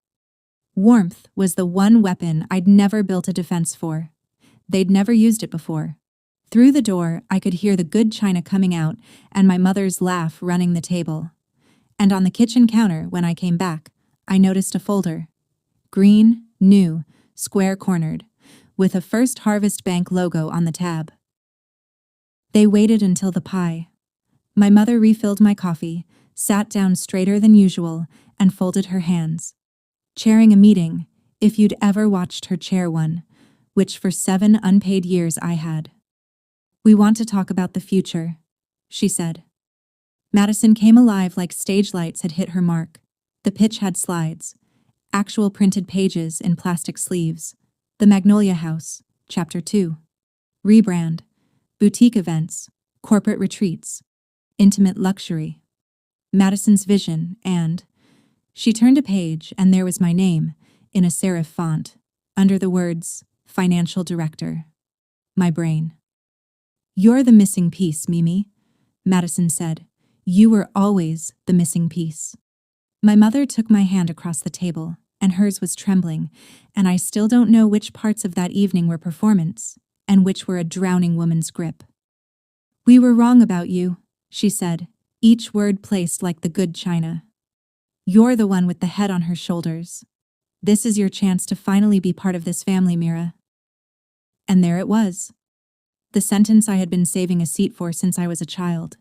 Warmth was the one weapon I'd never built a defense for. They'd never used it before. Through the door, I could hear the good china coming out and my mother's laugh running the table. And on the kitchen counter, when I came back, I noticed a folder. Green, new, square-cornered, with a First Harvest Bank logo on the tab. They waited until the pie. My mother refilled my coffee, sat down straighter than usual, and folded her hands. Chairing a meeting, if you'd ever watched her chair one, which for 7 unpaid years I had. "We want to talk about the future," she said. Madison came alive like stage lights had hit her mark. The pitch had slides, actual printed pages in plastic sleeves. The Magnolia House, Chapter 2. Rebrand, boutique events, corporate retreats, intimate luxury. Madison's vision, and she turned a page and there was my name, in a serif font, under the words, Financial Director. My brain. "You're the missing piece, Mimi," Madison said. "You were always the missing piece." My mother took my hand across the table, and hers was trembling, and I still don't know which parts of that evening were performance, and which were a drowning woman's grip. "We were wrong about you," she said, each word placed like the good china. "You're the one with the head on her shoulders. This is your chance to finally be part of this family, Mira." And there it was. The sentence I had been saving a seat for since I was a child.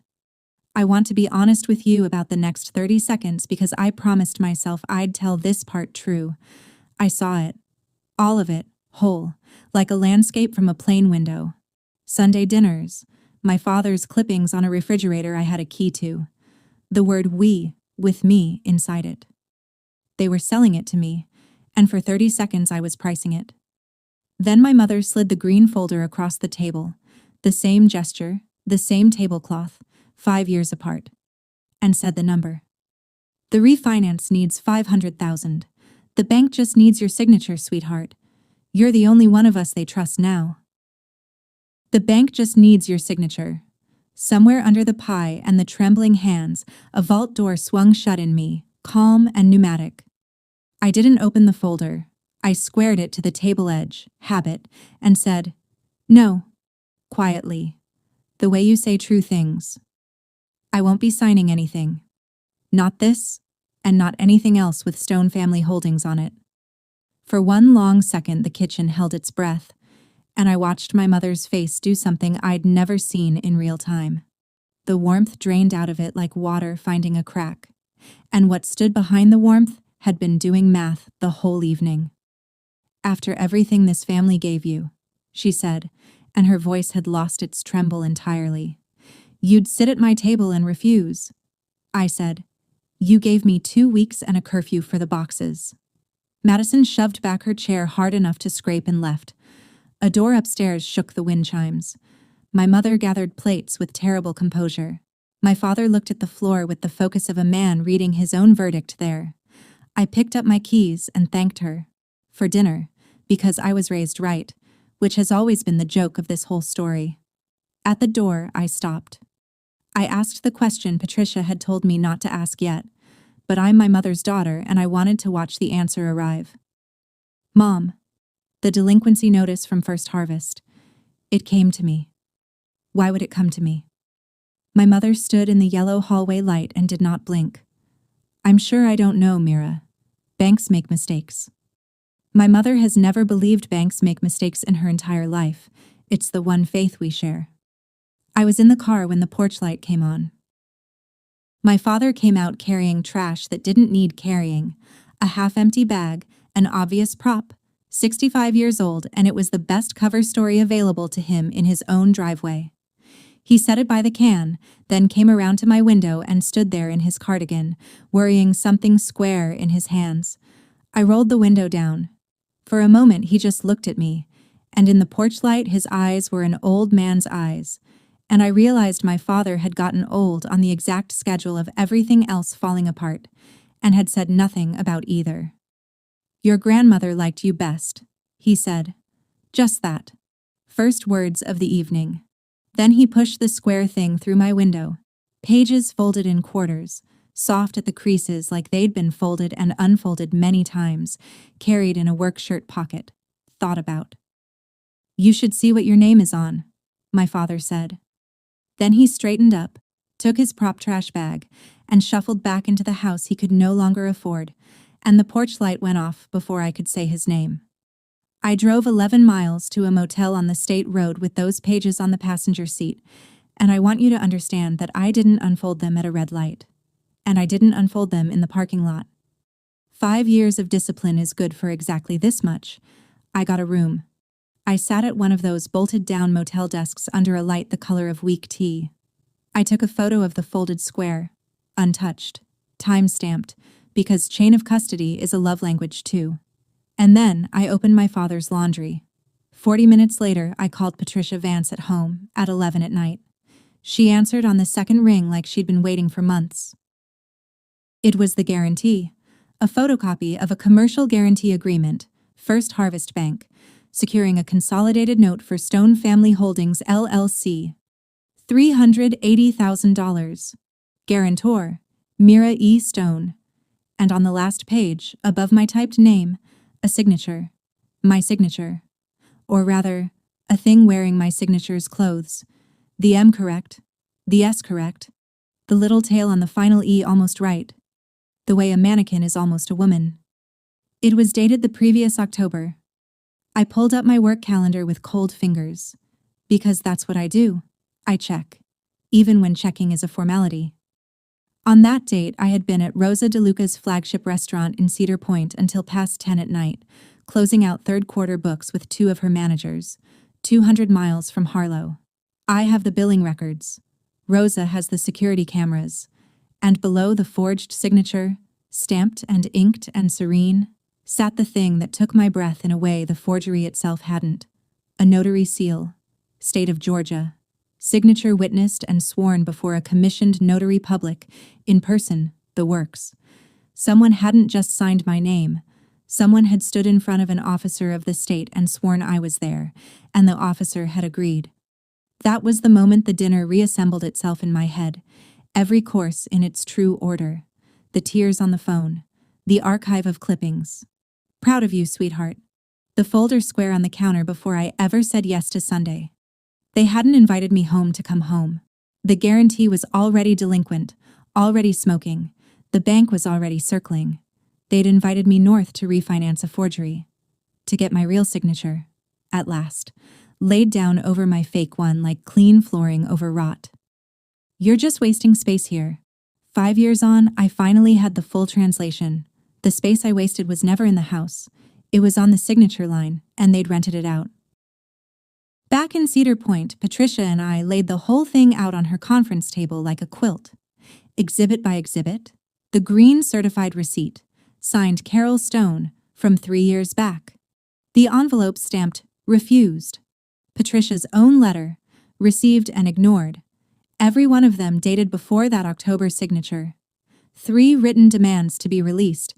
I want to be honest with you about the next 30 seconds because I promised myself I'd tell this part true. I saw it. All of it, whole, like a landscape from a plane window. Sunday dinners, my father's clippings on a refrigerator I had a key to. The word "we" with me inside it. They were selling it to me, and for 30 seconds I was pricing it. Then my mother slid the green folder across the table, the same gesture, the same tablecloth, 5 years apart, and said the number. "The refinance needs $500,000. The bank just needs your signature, sweetheart. You're the only one of us they trust now. The bank just needs your signature." Somewhere under the pie and the trembling hands, a vault door swung shut in me, calm and pneumatic. I didn't open the folder. I squared it to the table edge, habit, and said, "No," quietly, "the way you say true things. I won't be signing anything. Not this, and not anything else with Stone Family Holdings on it." For one long second the kitchen held its breath, and I watched my mother's face do something I'd never seen in real time. The warmth drained out of it like water finding a crack, and what stood behind the warmth had been doing math the whole evening. "After everything this family gave you," she said, and her voice had lost its tremble entirely, "you'd sit at my table and refuse." I said, "You gave me 2 weeks and a curfew for the boxes." Madison shoved back her chair hard enough to scrape and left. A door upstairs shook the wind chimes. My mother gathered plates with terrible composure. My father looked at the floor with the focus of a man reading his own verdict there. I picked up my keys and thanked her. For dinner, because I was raised right, which has always been the joke of this whole story. At the door, I stopped. I asked the question Patricia had told me not to ask yet, but I'm my mother's daughter and I wanted to watch the answer arrive. Mom. The delinquency notice from First Harvest. It came to me. Why would it come to me? My mother stood in the yellow hallway light and did not blink. I'm sure I don't know, Mira. Banks make mistakes. My mother has never believed banks make mistakes in her entire life. It's the one faith we share. I was in the car when the porch light came on. My father came out carrying trash that didn't need carrying, a half-empty bag, an obvious prop, 65 years old, and it was the best cover story available to him in his own driveway. He set it by the can, then came around to my window and stood there in his cardigan, worrying something square in his hands. I rolled the window down. For a moment he just looked at me, and in the porch light his eyes were an old man's eyes, and I realized my father had gotten old on the exact schedule of everything else falling apart, and had said nothing about either. Your grandmother liked you best, he said. Just that. First words of the evening. Then he pushed the square thing through my window. Pages folded in quarters, soft at the creases like they'd been folded and unfolded many times, carried in a work shirt pocket. Thought about. You should see what your name is on, my father said. Then he straightened up, took his prop trash bag, and shuffled back into the house he could no longer afford, and the porch light went off before I could say his name. I drove 11 miles to a motel on the state road with those pages on the passenger seat, and I want you to understand that I didn't unfold them at a red light. And I didn't unfold them in the parking lot. 5 years of discipline is good for exactly this much. I got a room. I sat at one of those bolted-down motel desks under a light the color of weak tea. I took a photo of the folded square, untouched, time-stamped, because chain of custody is a love language too. And then I opened my father's laundry. 40 minutes later, I called Patricia Vance at home at 11 at night. She answered on the second ring like she'd been waiting for months. It was the guarantee, a photocopy of a commercial guarantee agreement, First Harvest Bank, securing a consolidated note for Stone Family Holdings, LLC. $380,000. Guarantor, Mira E. Stone. And on the last page, above my typed name, a signature. My signature. Or rather, a thing wearing my signature's clothes. The M correct. The S correct. The little tail on the final E almost right. The way a mannequin is almost a woman. It was dated the previous October. I pulled up my work calendar with cold fingers. Because that's what I do. I check. Even when checking is a formality. On that date, I had been at Rosa DeLuca's flagship restaurant in Cedar Point until past 10 at night, closing out third-quarter books with 2 of her managers, 200 miles from Harlow. I have the billing records. Rosa has the security cameras. And below the forged signature, stamped and inked and serene, sat the thing that took my breath in a way the forgery itself hadn't. A notary seal. State of Georgia. Signature witnessed and sworn before a commissioned notary public, in person, the works. Someone hadn't just signed my name. Someone had stood in front of an officer of the state and sworn I was there, and the officer had agreed. That was the moment the dinner reassembled itself in my head, every course in its true order. The tears on the phone, the archive of clippings. Proud of you, sweetheart. The folder square on the counter before I ever said yes to Sunday. They hadn't invited me home to come home. The guarantee was already delinquent, already smoking. The bank was already circling. They'd invited me north to refinance a forgery. To get my real signature, at last, laid down over my fake one like clean flooring over rot. You're just wasting space here. 5 years on, I finally had the full translation. The space I wasted was never in the house. It was on the signature line, and they'd rented it out. Back in Cedar Point, Patricia and I laid the whole thing out on her conference table like a quilt. Exhibit by exhibit, the green certified receipt, signed Carol Stone, from 3 years back. The envelope stamped Refused. Patricia's own letter. Received and ignored. Every one of them dated before that October signature. 3 written demands to be released,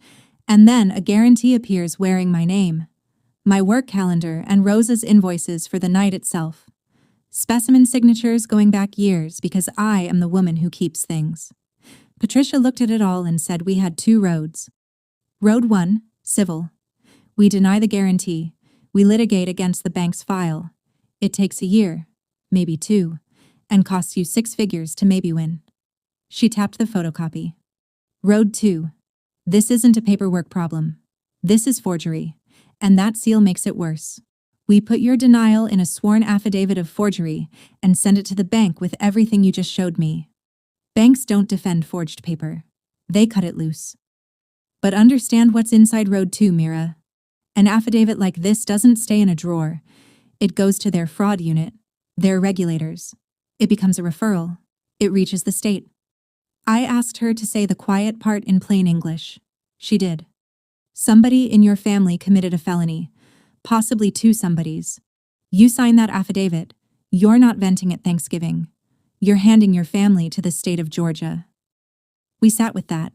and then a guarantee appears wearing my name, my work calendar, and Rosa's invoices for the night itself. Specimen signatures going back years because I am the woman who keeps things. Patricia looked at it all and said we had 2 roads. Road 1, civil. We deny the guarantee. We litigate against the bank's file. It takes a year, maybe 2, and costs you 6 figures to maybe win. She tapped the photocopy. Road 2. This isn't a paperwork problem. This is forgery, and that seal makes it worse. We put your denial in a sworn affidavit of forgery and send it to the bank with everything you just showed me. Banks don't defend forged paper. They cut it loose. But understand what's inside Road 2, Mira. An affidavit like this doesn't stay in a drawer. It goes to their fraud unit, their regulators. It becomes a referral. It reaches the state. I asked her to say the quiet part in plain English. She did. Somebody in your family committed a felony, possibly 2 somebodies. You sign that affidavit. You're not venting at Thanksgiving. You're handing your family to the state of Georgia. We sat with that.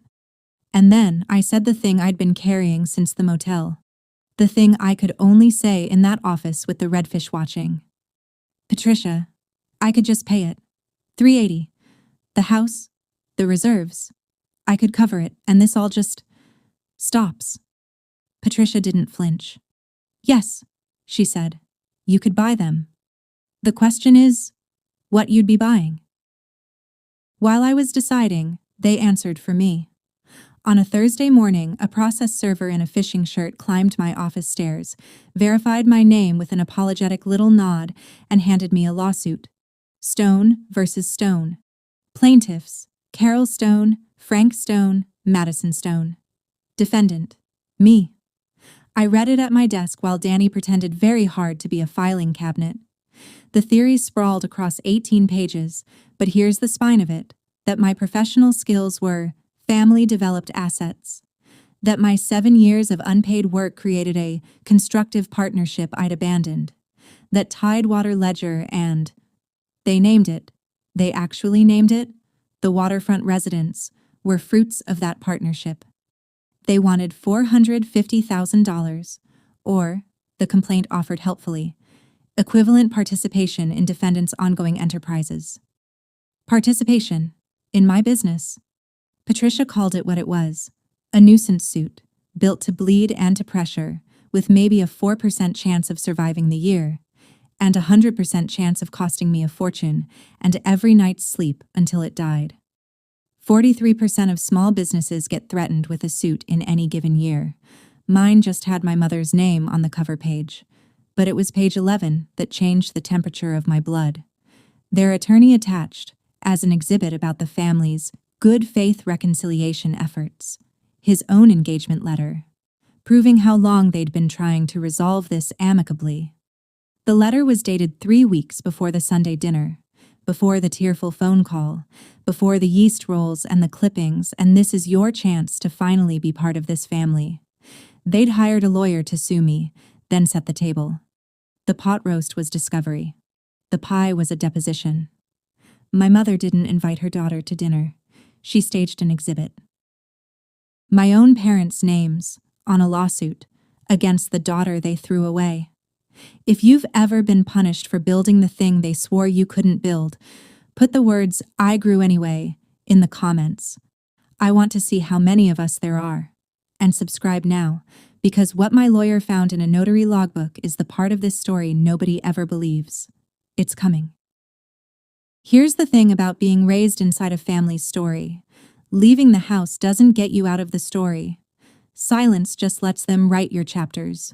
And then I said the thing I'd been carrying since the motel. The thing I could only say in that office with the redfish watching. Patricia, I could just pay it. $380. The house, the reserves. I could cover it, and this all just stops. Patricia didn't flinch. Yes, she said. You could buy them. The question is, what you'd be buying. While I was deciding, they answered for me. On a Thursday morning, a process server in a fishing shirt climbed my office stairs, verified my name with an apologetic little nod, and handed me a lawsuit. Stone versus Stone. Plaintiffs: Carol Stone, Frank Stone, Madison Stone. Defendant: me. I read it at my desk while Danny pretended very hard to be a filing cabinet. The theory sprawled across 18 pages, but here's the spine of it: that my professional skills were family-developed assets, that my 7 years of unpaid work created a constructive partnership I'd abandoned, that Tidewater Ledger and, they named it, they actually named it, the waterfront residents, were fruits of that partnership. They wanted $450,000, or, the complaint offered helpfully, equivalent participation in defendants' ongoing enterprises. Participation, in my business. Patricia called it what it was, a nuisance suit, built to bleed and to pressure, with maybe a 4% chance of surviving the year, and a 100% chance of costing me a fortune and every night's sleep until it died. 43% of small businesses get threatened with a suit in any given year. Mine just had my mother's name on the cover page, but it was page 11 that changed the temperature of my blood. Their attorney attached, as an exhibit about the family's good faith reconciliation efforts, his own engagement letter, proving how long they'd been trying to resolve this amicably. The letter was dated 3 weeks before the Sunday dinner, before the tearful phone call, before the yeast rolls and the clippings, and this is your chance to finally be part of this family. They'd hired a lawyer to sue me, then set the table. The pot roast was discovery. The pie was a deposition. My mother didn't invite her daughter to dinner. She staged an exhibit. My own parents' names, on a lawsuit, against the daughter they threw away. If you've ever been punished for building the thing they swore you couldn't build, put the words "I grew anyway" in the comments. I want to see how many of us there are. And subscribe now, because what my lawyer found in a notary logbook is the part of this story nobody ever believes. It's coming. Here's the thing about being raised inside a family's story. Leaving the house doesn't get you out of the story. Silence just lets them write your chapters.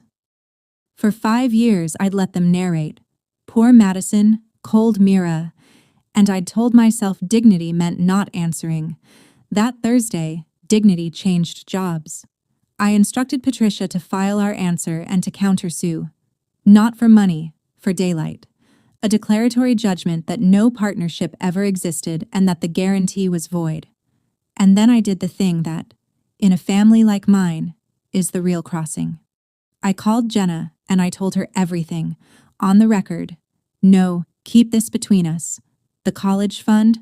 For 5 years, I'd let them narrate. Poor Madison, cold Mira, and I'd told myself dignity meant not answering. That Thursday, dignity changed jobs. I instructed Patricia to file our answer and to countersue. Not for money, for daylight. A declaratory judgment that no partnership ever existed and that the guarantee was void. And then I did the thing that, in a family like mine, is the real crossing. I called Jenna and I told her everything. On the record. No, keep this between us. The college fund,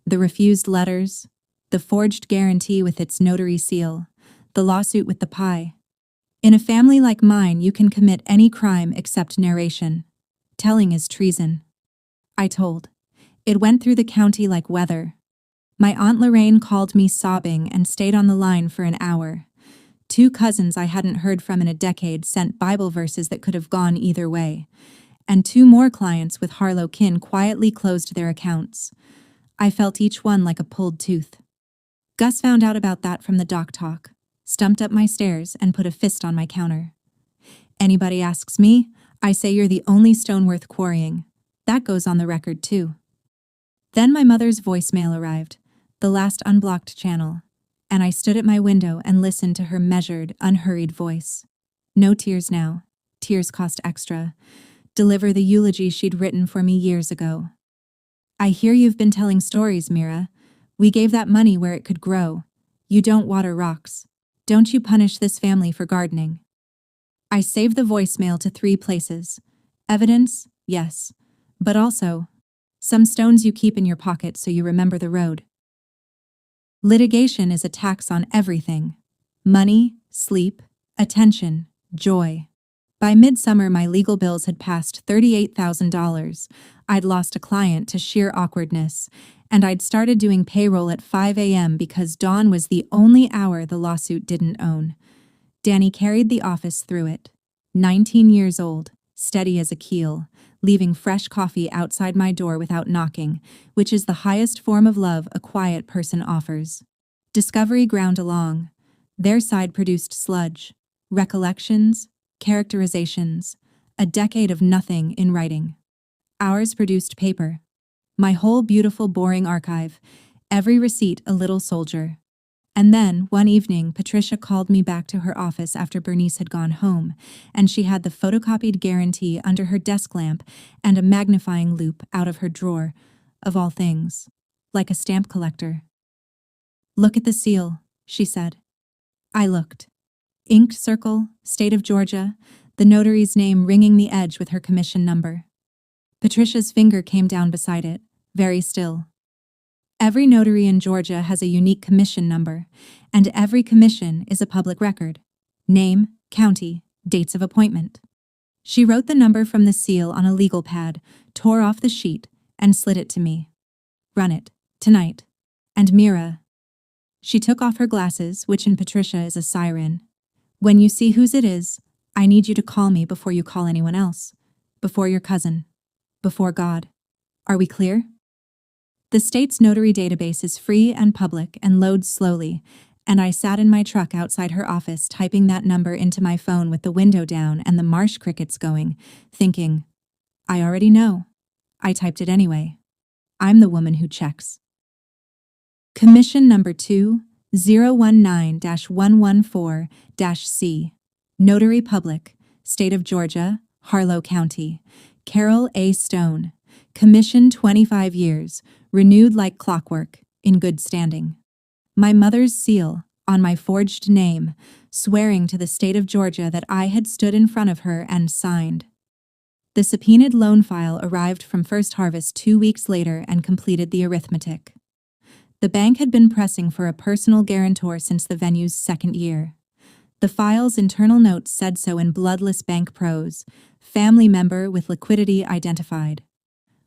the refused letters, the forged guarantee with its notary seal, the lawsuit with the pie. In a family like mine, you can commit any crime except narration. Telling is treason. I told. It went through the county like weather. My Aunt Lorraine called me sobbing and stayed on the line for an hour. 2 cousins I hadn't heard from in a decade sent Bible verses that could have gone either way. And 2 more clients with Harlow kin quietly closed their accounts. I felt each one like a pulled tooth. Gus found out about that from the doc talk, stumped up my stairs and put a fist on my counter. Anybody asks me, I say you're the only stone worth quarrying. That goes on the record too. Then my mother's voicemail arrived, the last unblocked channel, and I stood at my window and listened to her measured, unhurried voice. No tears now. Tears cost extra. Deliver the eulogy she'd written for me years ago. I hear you've been telling stories, Mira. We gave that money where it could grow. You don't water rocks. Don't you punish this family for gardening. I saved the voicemail to 3 places. Evidence, yes. But also, some stones you keep in your pocket so you remember the road. Litigation is a tax on everything. Money, sleep, attention, joy. By midsummer, my legal bills had passed $38,000. I'd lost a client to sheer awkwardness, and I'd started doing payroll at 5 a.m. because dawn was the only hour the lawsuit didn't own. Danny carried the office through it. 19 years old, steady as a keel, leaving fresh coffee outside my door without knocking, which is the highest form of love a quiet person offers. Discovery ground along. Their side produced sludge, recollections, characterizations, a decade of nothing in writing. Ours produced paper. My whole beautiful, boring archive, every receipt a little soldier. And then, one evening, Patricia called me back to her office after Bernice had gone home, and she had the photocopied guarantee under her desk lamp and a magnifying loupe out of her drawer, of all things, like a stamp collector. "Look at the seal," she said. I looked. Inked circle, State of Georgia, the notary's name ringing the edge with her commission number. Patricia's finger came down beside it, very still. Every notary in Georgia has a unique commission number, and every commission is a public record. Name, county, dates of appointment. She wrote the number from the seal on a legal pad, tore off the sheet, and slid it to me. "Run it, tonight. And Mira." She took off her glasses, which in Patricia is a siren. "When you see whose it is, I need you to call me before you call anyone else. Before your cousin. Before God. Are we clear?" The state's notary database is free and public and loads slowly, and I sat in my truck outside her office typing that number into my phone with the window down and the marsh crickets going, thinking, I already know. I typed it anyway. I'm the woman who checks. Commission number 2019-114-C. Notary Public, State of Georgia, Harlow County. Carol A. Stone. Commission 25 years, renewed like clockwork, in good standing. My mother's seal, on my forged name, swearing to the state of Georgia that I had stood in front of her and signed. The subpoenaed loan file arrived from First Harvest 2 weeks later and completed the arithmetic. The bank had been pressing for a personal guarantor since the venue's 2nd year. The file's internal notes said so in bloodless bank prose, family member with liquidity identified.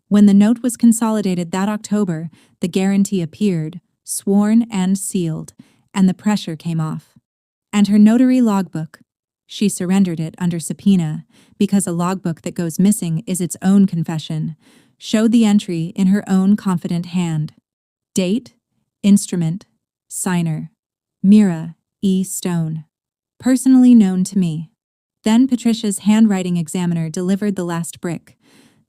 When the note was consolidated that October, the guarantee appeared, sworn and sealed, and the pressure came off. And her notary logbook. She surrendered it under subpoena, because a logbook that goes missing is its own confession, showed the entry in her own confident hand. Date, instrument, signer, Mira E. Stone. Personally known to me. Then Patricia's handwriting examiner delivered the last brick.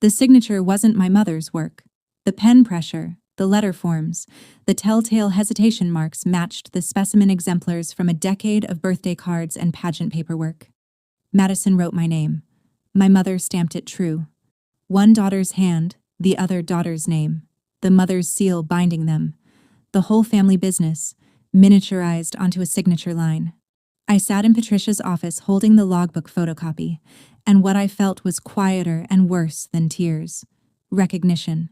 The signature wasn't my mother's work. The pen pressure, the letter forms, the telltale hesitation marks matched the specimen exemplars from a decade of birthday cards and pageant paperwork. Madison wrote my name. My mother stamped it true. One daughter's hand, the other daughter's name, the mother's seal binding them. The whole family business, miniaturized onto a signature line. I sat in Patricia's office holding the logbook photocopy, and what I felt was quieter and worse than tears. Recognition.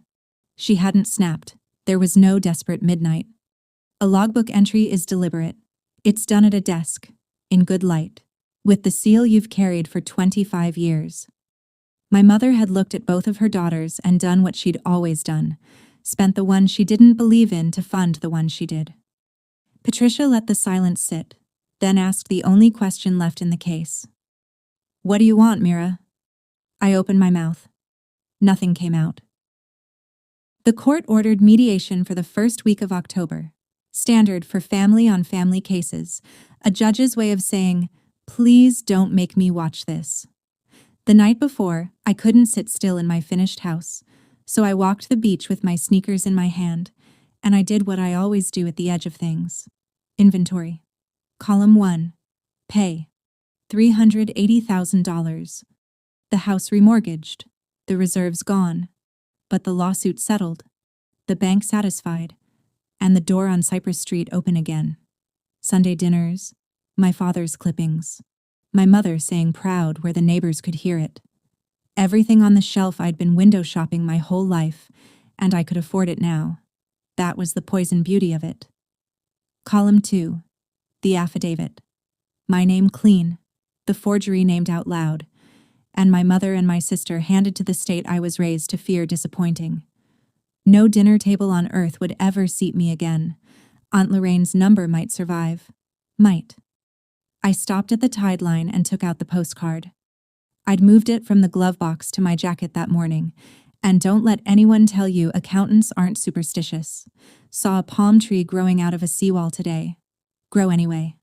She hadn't snapped. There was no desperate midnight. A logbook entry is deliberate. It's done at a desk, in good light, with the seal you've carried for 25 years. My mother had looked at both of her daughters and done what she'd always done, spent the one she didn't believe in to fund the one she did. Patricia let the silence sit, then asked the only question left in the case. "What do you want, Mira?" I opened my mouth. Nothing came out. The court ordered mediation for the first week of October, standard for family-on-family cases, a judge's way of saying, "Please don't make me watch this." The night before, I couldn't sit still in my finished house, so I walked the beach with my sneakers in my hand, and I did what I always do at the edge of things. Inventory. Column 1. Pay. $380,000. The house remortgaged. The reserves gone. But the lawsuit settled. The bank satisfied. And the door on Cypress Street open again. Sunday dinners. My father's clippings. My mother saying proud where the neighbors could hear it. Everything on the shelf I'd been window shopping my whole life, and I could afford it now. That was the poison beauty of it. Column 2. The affidavit. My name clean, the forgery named out loud, and my mother and my sister handed to the state I was raised to fear disappointing. No dinner table on earth would ever seat me again. Aunt Lorraine's number might survive. Might. I stopped at the tide line and took out the postcard. I'd moved it from the glove box to my jacket that morning, and don't let anyone tell you accountants aren't superstitious. Saw a palm tree growing out of a seawall today. Grow anyway.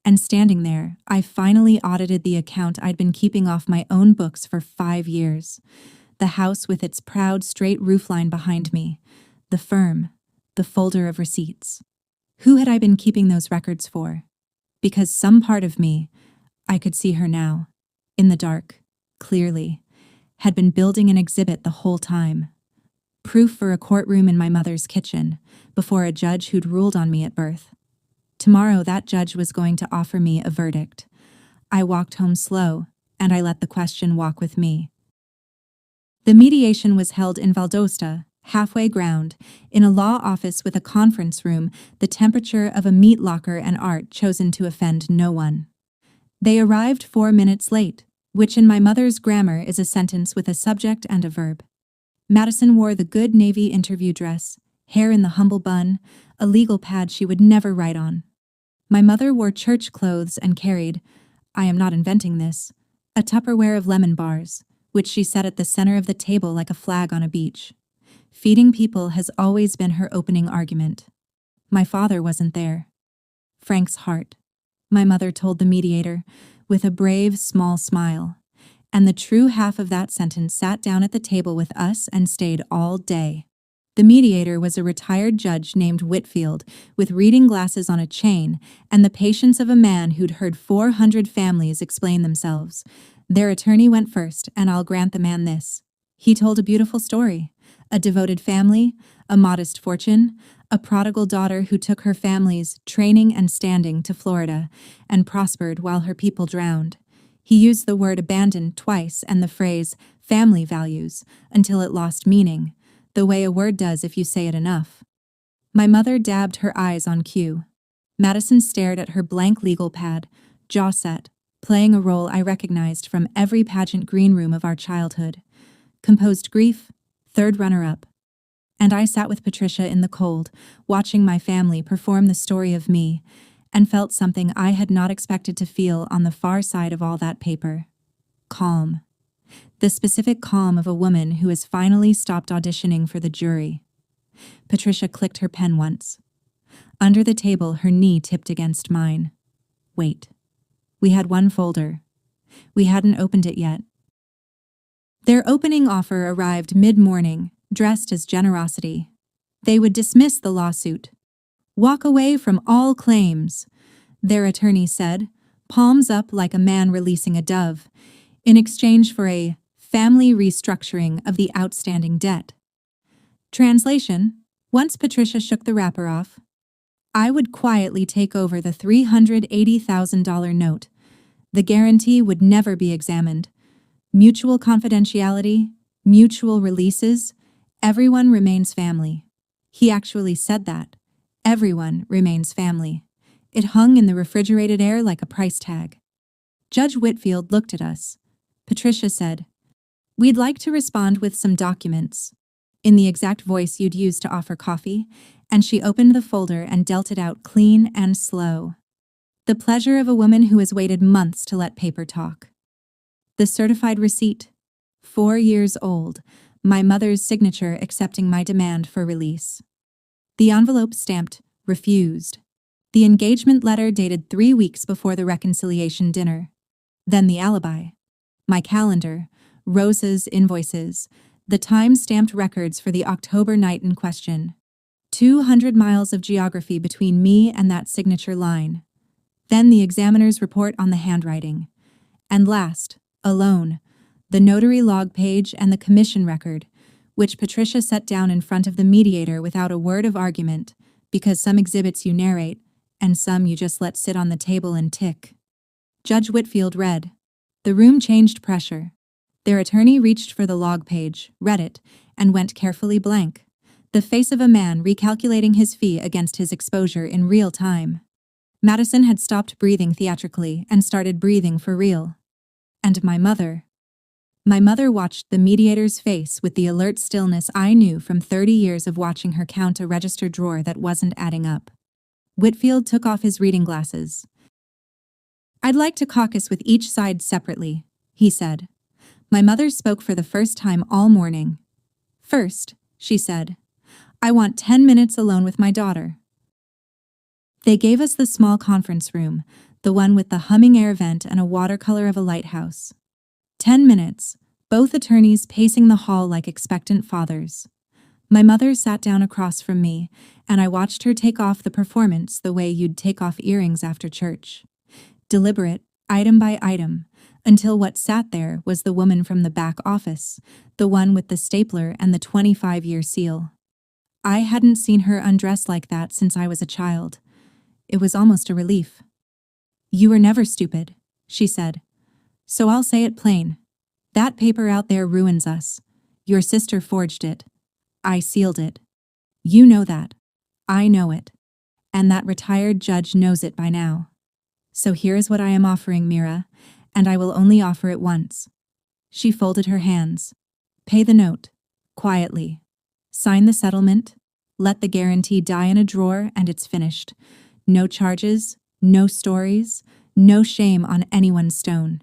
And standing there, I finally audited the account I'd been keeping off my own books for 5 years. The house with its proud straight roofline behind me. The firm. The folder of receipts. Who had I been keeping those records for? Because some part of me, I could see her now, in the dark, clearly, had been building an exhibit the whole time. Proof for a courtroom in my mother's kitchen, before a judge who'd ruled on me at birth. Tomorrow that judge was going to offer me a verdict. I walked home slow, and I let the question walk with me. The mediation was held in Valdosta, halfway ground, in a law office with a conference room, the temperature of a meat locker and art chosen to offend no one. They arrived 4 minutes late, which in my mother's grammar is a sentence with a subject and a verb. Madison wore the good navy interview dress, hair in the humble bun, a legal pad she would never write on. My mother wore church clothes and carried, I am not inventing this, a Tupperware of lemon bars, which she set at the center of the table like a flag on a beach. Feeding people has always been her opening argument. My father wasn't there. Frank's heart, my mother told the mediator, with a brave, small smile. And the true half of that sentence sat down at the table with us and stayed all day. The mediator was a retired judge named Whitfield, with reading glasses on a chain, and the patience of a man who'd heard 400 families explain themselves. Their attorney went first, and I'll grant the man this. He told a beautiful story. A devoted family, a modest fortune, a prodigal daughter who took her family's training and standing to Florida and prospered while her people drowned. He used the word abandoned twice and the phrase family values until it lost meaning, the way a word does if you say it enough. My mother dabbed her eyes on cue. Madison stared at her blank legal pad, jaw set, playing a role I recognized from every pageant green room of our childhood. Composed grief, third runner-up. And I sat with Patricia in the cold, watching my family perform the story of me, and felt something I had not expected to feel on the far side of all that paper. Calm. The specific calm of a woman who has finally stopped auditioning for the jury. Patricia clicked her pen once. Under the table, her knee tipped against mine. Wait. We had one folder. We hadn't opened it yet. Their opening offer arrived mid-morning, dressed as generosity. They would dismiss the lawsuit. Walk away from all claims, their attorney said, palms up like a man releasing a dove, in exchange for a family restructuring of the outstanding debt. Translation: once Patricia shook the wrapper off, I would quietly take over the $380,000 note. The guarantee would never be examined. Mutual confidentiality, mutual releases, everyone remains family. He actually said that. Everyone remains family. It hung in the refrigerated air like a price tag. Judge Whitfield looked at us. Patricia said, "We'd like to respond with some documents," in the exact voice you'd use to offer coffee, and she opened the folder and dealt it out clean and slow. The pleasure of a woman who has waited months to let paper talk. The certified receipt, 4 years old, my mother's signature accepting my demand for release. The envelope stamped, refused. The engagement letter dated 3 weeks before the reconciliation dinner. Then the alibi. My calendar, Rosa's invoices, the time-stamped records for the October night in question. 200 miles of geography between me and that signature line. Then the examiner's report on the handwriting. And last, alone, the notary log page and the commission record, which Patricia set down in front of the mediator without a word of argument, because some exhibits you narrate, and some you just let sit on the table and tick. Judge Whitfield read. The room changed pressure. Their attorney reached for the log page, read it, and went carefully blank. The face of a man recalculating his fee against his exposure in real time. Madison had stopped breathing theatrically and started breathing for real. And my mother. My mother watched the mediator's face with the alert stillness I knew from 30 years of watching her count a register drawer that wasn't adding up. Whitfield took off his reading glasses. "I'd like to caucus with each side separately," he said. My mother spoke for the first time all morning. "First," she said, "I want 10 minutes alone with my daughter." They gave us the small conference room, the one with the humming air vent and a watercolor of a lighthouse. 10 minutes, both attorneys pacing the hall like expectant fathers. My mother sat down across from me, and I watched her take off the performance the way you'd take off earrings after church. Deliberate, item by item, until what sat there was the woman from the back office, the one with the stapler and the 25-year seal. I hadn't seen her undress like that since I was a child. It was almost a relief. "You were never stupid," she said. "So I'll say it plain. That paper out there ruins us. Your sister forged it. I sealed it. You know that. I know it. And that retired judge knows it by now. So here is what I am offering, Mira, and I will only offer it once." She folded her hands. "Pay the note. Quietly. Sign the settlement. Let the guarantee die in a drawer and it's finished. No charges, no stories, no shame on anyone's stone.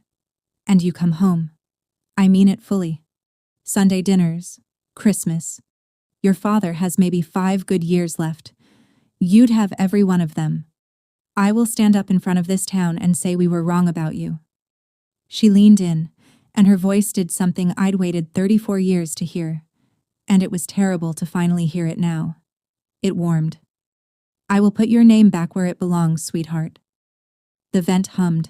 And you come home. I mean it fully. Sunday dinners, Christmas. Your father has maybe 5 good years left. You'd have every one of them. I will stand up in front of this town and say we were wrong about you." She leaned in, and her voice did something I'd waited 34 years to hear. And it was terrible to finally hear it now. It warmed. "I will put your name back where it belongs, sweetheart." The vent hummed.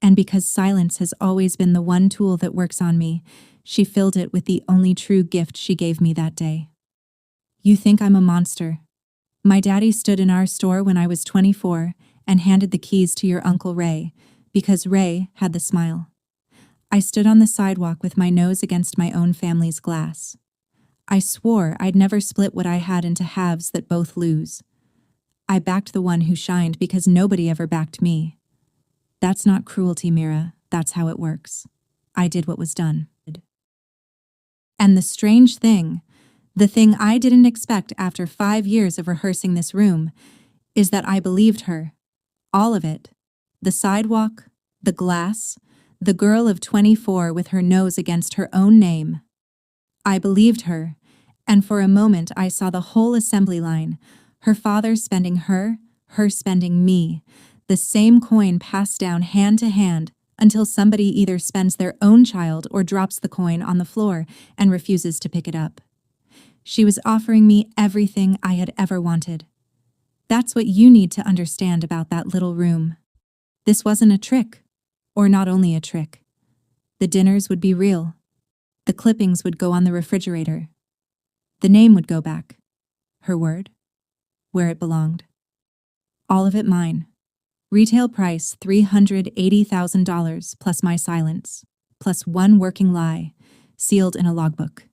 And because silence has always been the one tool that works on me, she filled it with the only true gift she gave me that day. "You think I'm a monster. My daddy stood in our store when I was 24 and handed the keys to your Uncle Ray, because Ray had the smile. I stood on the sidewalk with my nose against my own family's glass. I swore I'd never split what I had into halves that both lose. I backed the one who shined because nobody ever backed me. That's not cruelty, Mira. That's how it works. I did what was done." And the strange thing, the thing I didn't expect after 5 years of rehearsing this room, is that I believed her. All of it. The sidewalk, the glass, the girl of 24 with her nose against her own name. I believed her, and for a moment I saw the whole assembly line, her father spending her spending me, the same coin passed down hand to hand until somebody either spends their own child or drops the coin on the floor and refuses to pick it up. She was offering me everything I had ever wanted. That's what you need to understand about that little room. This wasn't a trick, or not only a trick. The dinners would be real. The clippings would go on the refrigerator. The name would go back. Her word, where it belonged. All of it mine. Retail price $380,000 plus my silence, plus one working lie, sealed in a logbook.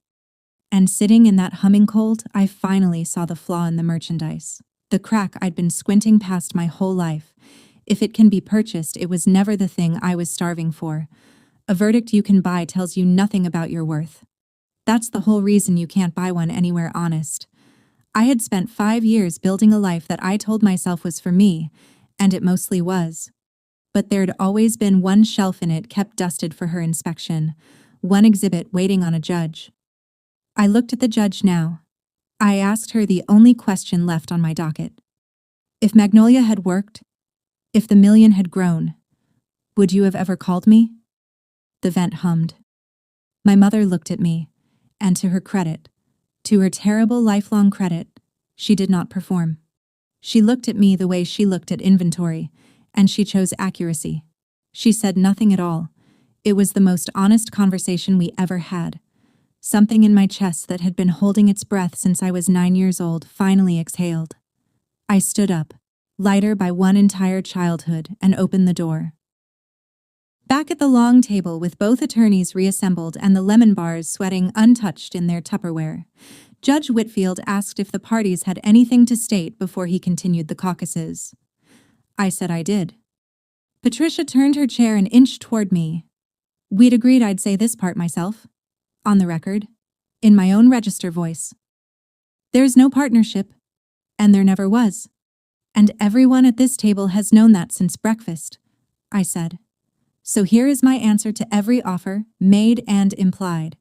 And sitting in that humming cold, I finally saw the flaw in the merchandise. The crack I'd been squinting past my whole life. If it can be purchased, it was never the thing I was starving for. A verdict you can buy tells you nothing about your worth. That's the whole reason you can't buy one anywhere honest. I had spent 5 years building a life that I told myself was for me, and it mostly was. But there'd always been one shelf in it kept dusted for her inspection, one exhibit waiting on a judge. I looked at the judge now. I asked her the only question left on my docket. If Magnolia had worked, if the million had grown, would you have ever called me? The vent hummed. My mother looked at me, and to her credit, to her terrible lifelong credit, she did not perform. She looked at me the way she looked at inventory, and she chose accuracy. She said nothing at all. It was the most honest conversation we ever had. Something in my chest that had been holding its breath since I was 9 years old finally exhaled. I stood up, lighter by one entire childhood, and opened the door. Back at the long table with both attorneys reassembled and the lemon bars sweating untouched in their Tupperware, Judge Whitfield asked if the parties had anything to state before he continued the caucuses. I said I did. Patricia turned her chair an inch toward me. We'd agreed I'd say this part myself. On the record. In my own register voice. There's no partnership. And there never was. And everyone at this table has known that since breakfast, I said. So here is my answer to every offer, made and implied.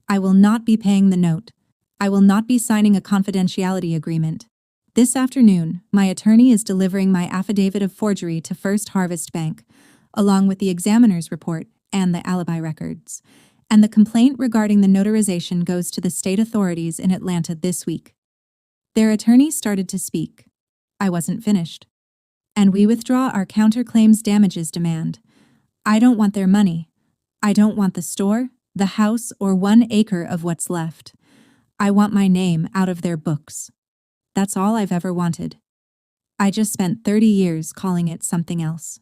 I will not be paying the note. I will not be signing a confidentiality agreement. This afternoon, my attorney is delivering my affidavit of forgery to First Harvest Bank, along with the examiner's report and the alibi records. And the complaint regarding the notarization goes to the state authorities in Atlanta this week. Their attorney started to speak. I wasn't finished. And we withdraw our counterclaims damages demand. I don't want their money. I don't want the store, the house, or 1 acre of what's left. I want my name out of their books. That's all I've ever wanted. I just spent 30 years calling it something else.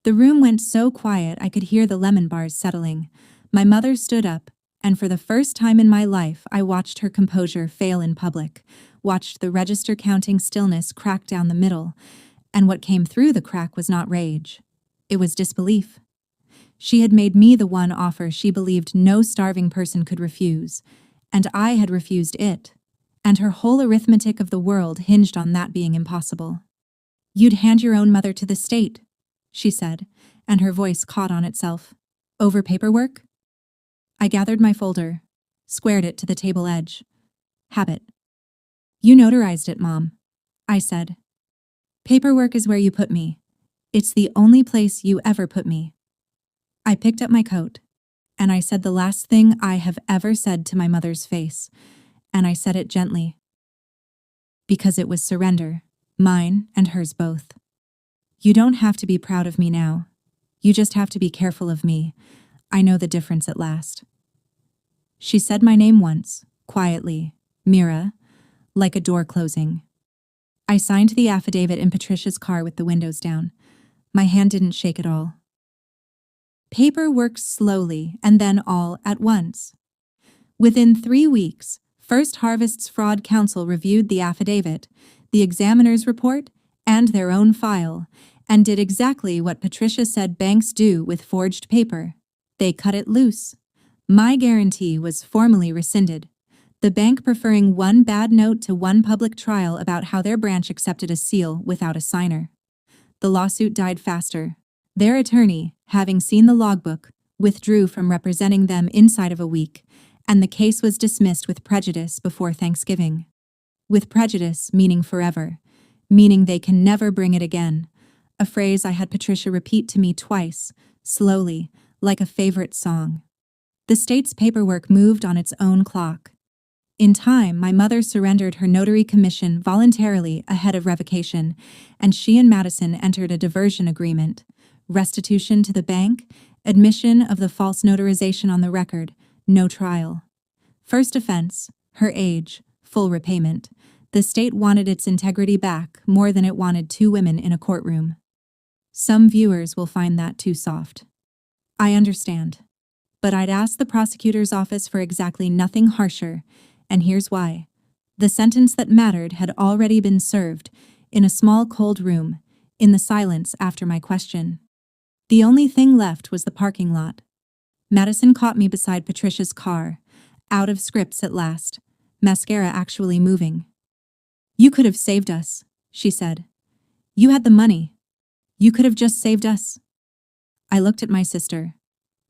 The room went so quiet I could hear the lemon bars settling. My mother stood up, and for the first time in my life I watched her composure fail in public, watched the register counting stillness crack down the middle, and what came through the crack was not rage. It was disbelief. She had made me the one offer she believed no starving person could refuse, and I had refused it, and her whole arithmetic of the world hinged on that being impossible. You'd hand your own mother to the state, she said, and her voice caught on itself. Over paperwork? I gathered my folder, squared it to the table edge. Habit. You notarized it, Mom, I said. Paperwork is where you put me. It's the only place you ever put me. I picked up my coat, and I said the last thing I have ever said to my mother's face, and I said it gently. Because it was surrender, mine and hers both. You don't have to be proud of me now. You just have to be careful of me. I know the difference at last. She said my name once, quietly, Mira, like a door closing. I signed the affidavit in Patricia's car with the windows down. My hand didn't shake at all. Paper works slowly and then all at once. Within 3 weeks, First Harvest's Fraud Counsel reviewed the affidavit, the examiner's report, and their own file, and did exactly what Patricia said banks do with forged paper. They cut it loose. My guarantee was formally rescinded, the bank preferring one bad note to one public trial about how their branch accepted a seal without a signer. The lawsuit died faster. Their attorney, having seen the logbook, withdrew from representing them inside of a week, and the case was dismissed with prejudice before Thanksgiving. With prejudice meaning forever, meaning they can never bring it again, a phrase I had Patricia repeat to me twice, slowly, like a favorite song. The state's paperwork moved on its own clock. In time, my mother surrendered her notary commission voluntarily ahead of revocation, and she and Madison entered a diversion agreement. Restitution to the bank, admission of the false notarization on the record, no trial. First offense, her age, full repayment. The state wanted its integrity back more than it wanted two women in a courtroom. Some viewers will find that too soft. I understand. But I'd ask the prosecutor's office for exactly nothing harsher, and here's why. The sentence that mattered had already been served, in a small cold room, in the silence after my question. The only thing left was the parking lot. Madison caught me beside Patricia's car, out of scripts at last, mascara actually moving. "You could have saved us," she said. "You had the money. You could have just saved us." I looked at my sister,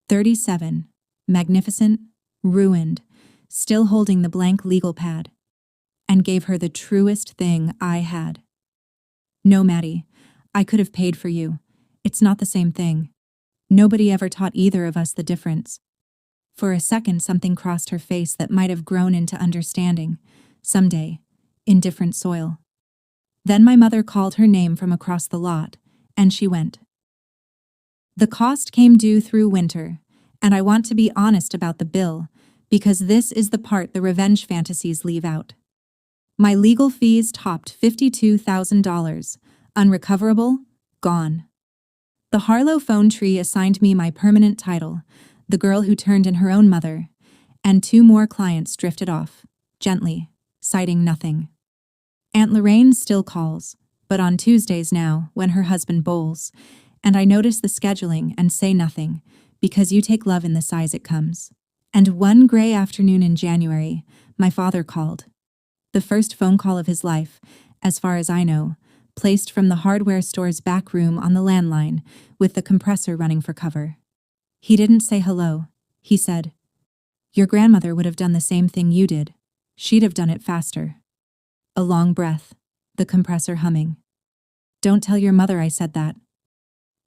37, magnificent, ruined, still holding the blank legal pad, and gave her the truest thing I had. "No, Maddie, I could have paid for you. It's not the same thing. Nobody ever taught either of us the difference." For a second, something crossed her face that might have grown into understanding, someday, in different soil. Then my mother called her name from across the lot, and she went. The cost came due through winter, and I want to be honest about the bill, because this is the part the revenge fantasies leave out. My legal fees topped $52,000, unrecoverable, gone. The Harlow phone tree assigned me my permanent title, the girl who turned in her own mother, and two more clients drifted off, gently, citing nothing. Aunt Lorraine still calls, but on Tuesdays now, when her husband bowls, and I notice the scheduling and say nothing, because you take love in the size it comes. And one gray afternoon in January, my father called. The first phone call of his life, as far as I know, placed from the hardware store's back room on the landline, with the compressor running for cover. He didn't say hello. He said, "Your grandmother would have done the same thing you did. She'd have done it faster." A long breath, the compressor humming. "Don't tell your mother I said that."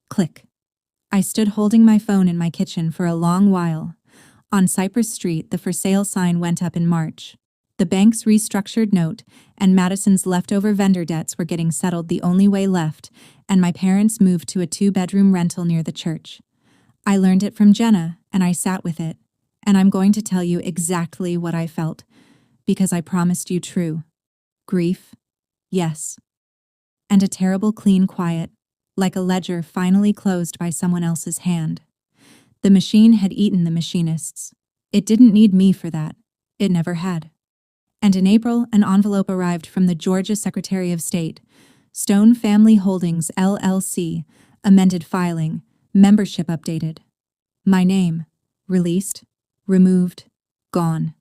Click. I stood holding my phone in my kitchen for a long while. On Cypress Street, the for sale sign went up in March. The bank's restructured note and Madison's leftover vendor debts were getting settled the only way left, and my parents moved to a 2-bedroom rental near the church. I learned it from Jenna, and I sat with it, and I'm going to tell you exactly what I felt, because I promised you true. Grief, yes. And a terrible clean quiet, like a ledger finally closed by someone else's hand. The machine had eaten the machinists. It didn't need me for that. It never had. And in April, an envelope arrived from the Georgia Secretary of State. Stone Family Holdings, LLC, amended filing, membership updated. My name, released, removed, gone.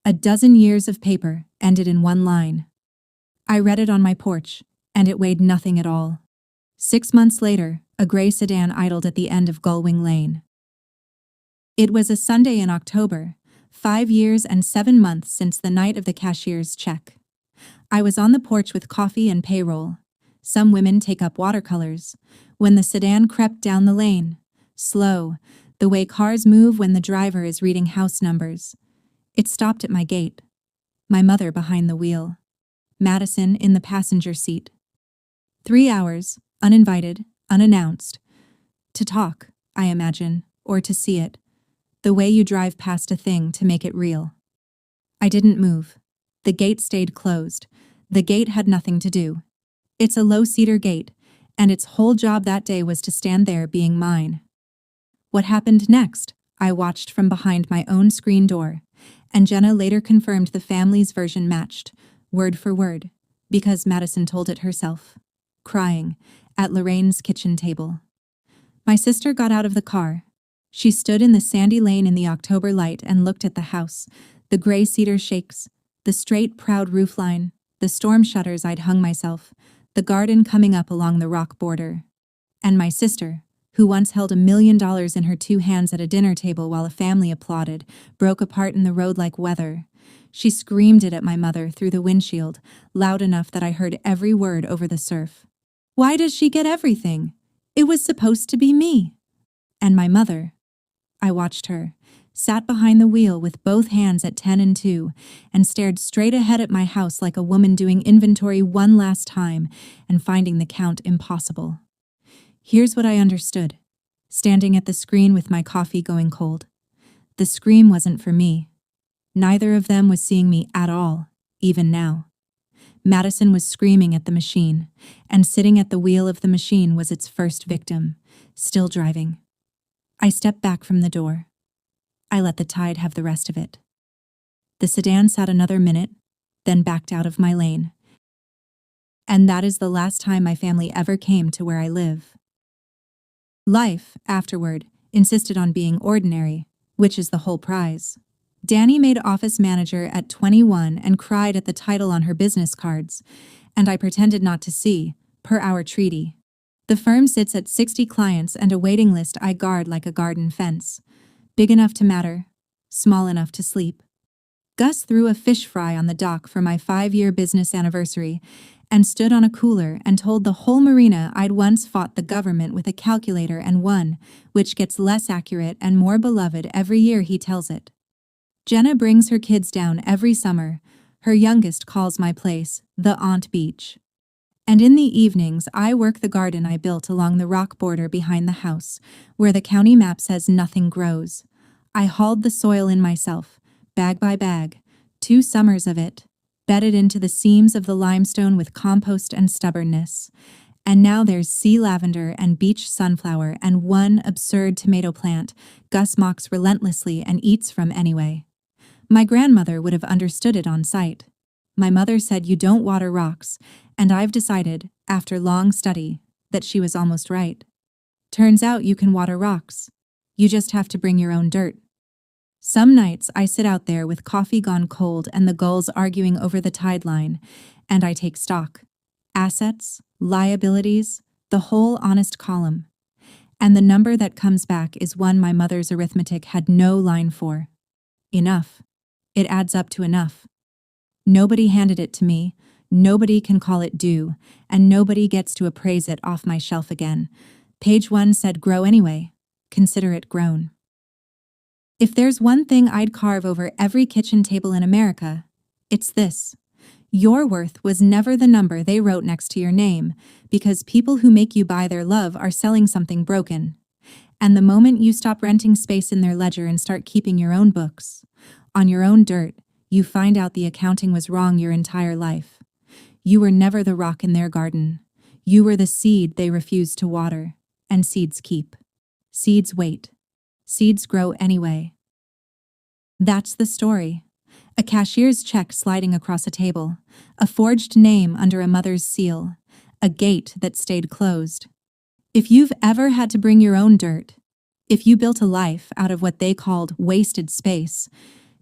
A dozen years of paper ended in one line. I read it on my porch, and it weighed nothing at all. 6 months later, a gray sedan idled at the end of Gullwing Lane. It was a Sunday in October, 5 years and 7 months since the night of the cashier's check. I was on the porch with coffee and payroll. Some women take up watercolors. When the sedan crept down the lane, slow, the way cars move when the driver is reading house numbers. It stopped at my gate. My mother behind the wheel. Madison in the passenger seat. 3 hours, uninvited, unannounced. To talk, I imagine, or to see it. The way you drive past a thing to make it real. I didn't move. The gate stayed closed. The gate had nothing to do. It's a low-cedar gate, and its whole job that day was to stand there being mine. What happened next? I watched from behind my own screen door, and Jenna later confirmed the family's version matched, word for word, because Madison told it herself. Crying, at Lorraine's kitchen table. My sister got out of the car. She stood in the sandy lane in the October light and looked at the house, the gray cedar shakes, the straight, proud roofline, the storm shutters I'd hung myself, the garden coming up along the rock border. And my sister, who once held $1 million in her 2 hands at a dinner table while a family applauded, broke apart in the road like weather. She screamed it at my mother through the windshield, loud enough that I heard every word over the surf. "Why does she get everything? It was supposed to be me." And my mother, I watched her, sat behind the wheel with both hands at 10 and 2, and stared straight ahead at my house like a woman doing inventory one last time and finding the count impossible. Here's what I understood, standing at the screen with my coffee going cold. The scream wasn't for me. Neither of them was seeing me at all, even now. Madison was screaming at the machine, and sitting at the wheel of the machine was its first victim, still driving. I stepped back from the door. I let the tide have the rest of it. The sedan sat another minute, then backed out of my lane. And that is the last time my family ever came to where I live. Life, afterward, insisted on being ordinary, which is the whole prize. Danny made office manager at 21 and cried at the title on her business cards, and I pretended not to see, per our treaty. The firm sits at 60 clients and a waiting list I guard like a garden fence. Big enough to matter, small enough to sleep. Gus threw a fish fry on the dock for my 5-year business anniversary and stood on a cooler and told the whole marina I'd once fought the government with a calculator and won, which gets less accurate and more beloved every year he tells it. Jenna brings her kids down every summer. Her youngest calls my place the Aunt Beach. And in the evenings, I work the garden I built along the rock border behind the house, where the county map says nothing grows. I hauled the soil in myself, bag by bag, 2 summers of it, bedded into the seams of the limestone with compost and stubbornness. And now there's sea lavender and beach sunflower and one absurd tomato plant Gus mocks relentlessly and eats from anyway. My grandmother would have understood it on sight. My mother said you don't water rocks, and I've decided, after long study, that she was almost right. Turns out you can water rocks. You just have to bring your own dirt. Some nights I sit out there with coffee gone cold and the gulls arguing over the tide line, and I take stock. Assets, liabilities, the whole honest column. And the number that comes back is one my mother's arithmetic had no line for. Enough. It adds up to enough. Nobody handed it to me, nobody can call it due, and nobody gets to appraise it off my shelf again. Page 1 said grow anyway. Consider it grown. If there's one thing I'd carve over every kitchen table in America, it's this. Your worth was never the number they wrote next to your name, because people who make you buy their love are selling something broken. And the moment you stop renting space in their ledger and start keeping your own books, on your own dirt, you find out the accounting was wrong your entire life. You were never the rock in their garden. You were the seed they refused to water. And seeds keep. Seeds wait. Seeds grow anyway. That's the story. A cashier's check sliding across a table. A forged name under a mother's seal. A gate that stayed closed. If you've ever had to bring your own dirt, if you built a life out of what they called wasted space,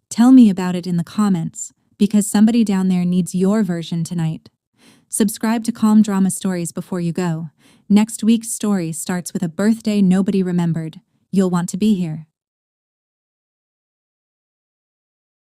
tell me about it in the comments, because somebody down there needs your version tonight. Subscribe to Calm Drama Stories before you go. Next week's story starts with a birthday nobody remembered. You'll want to be here.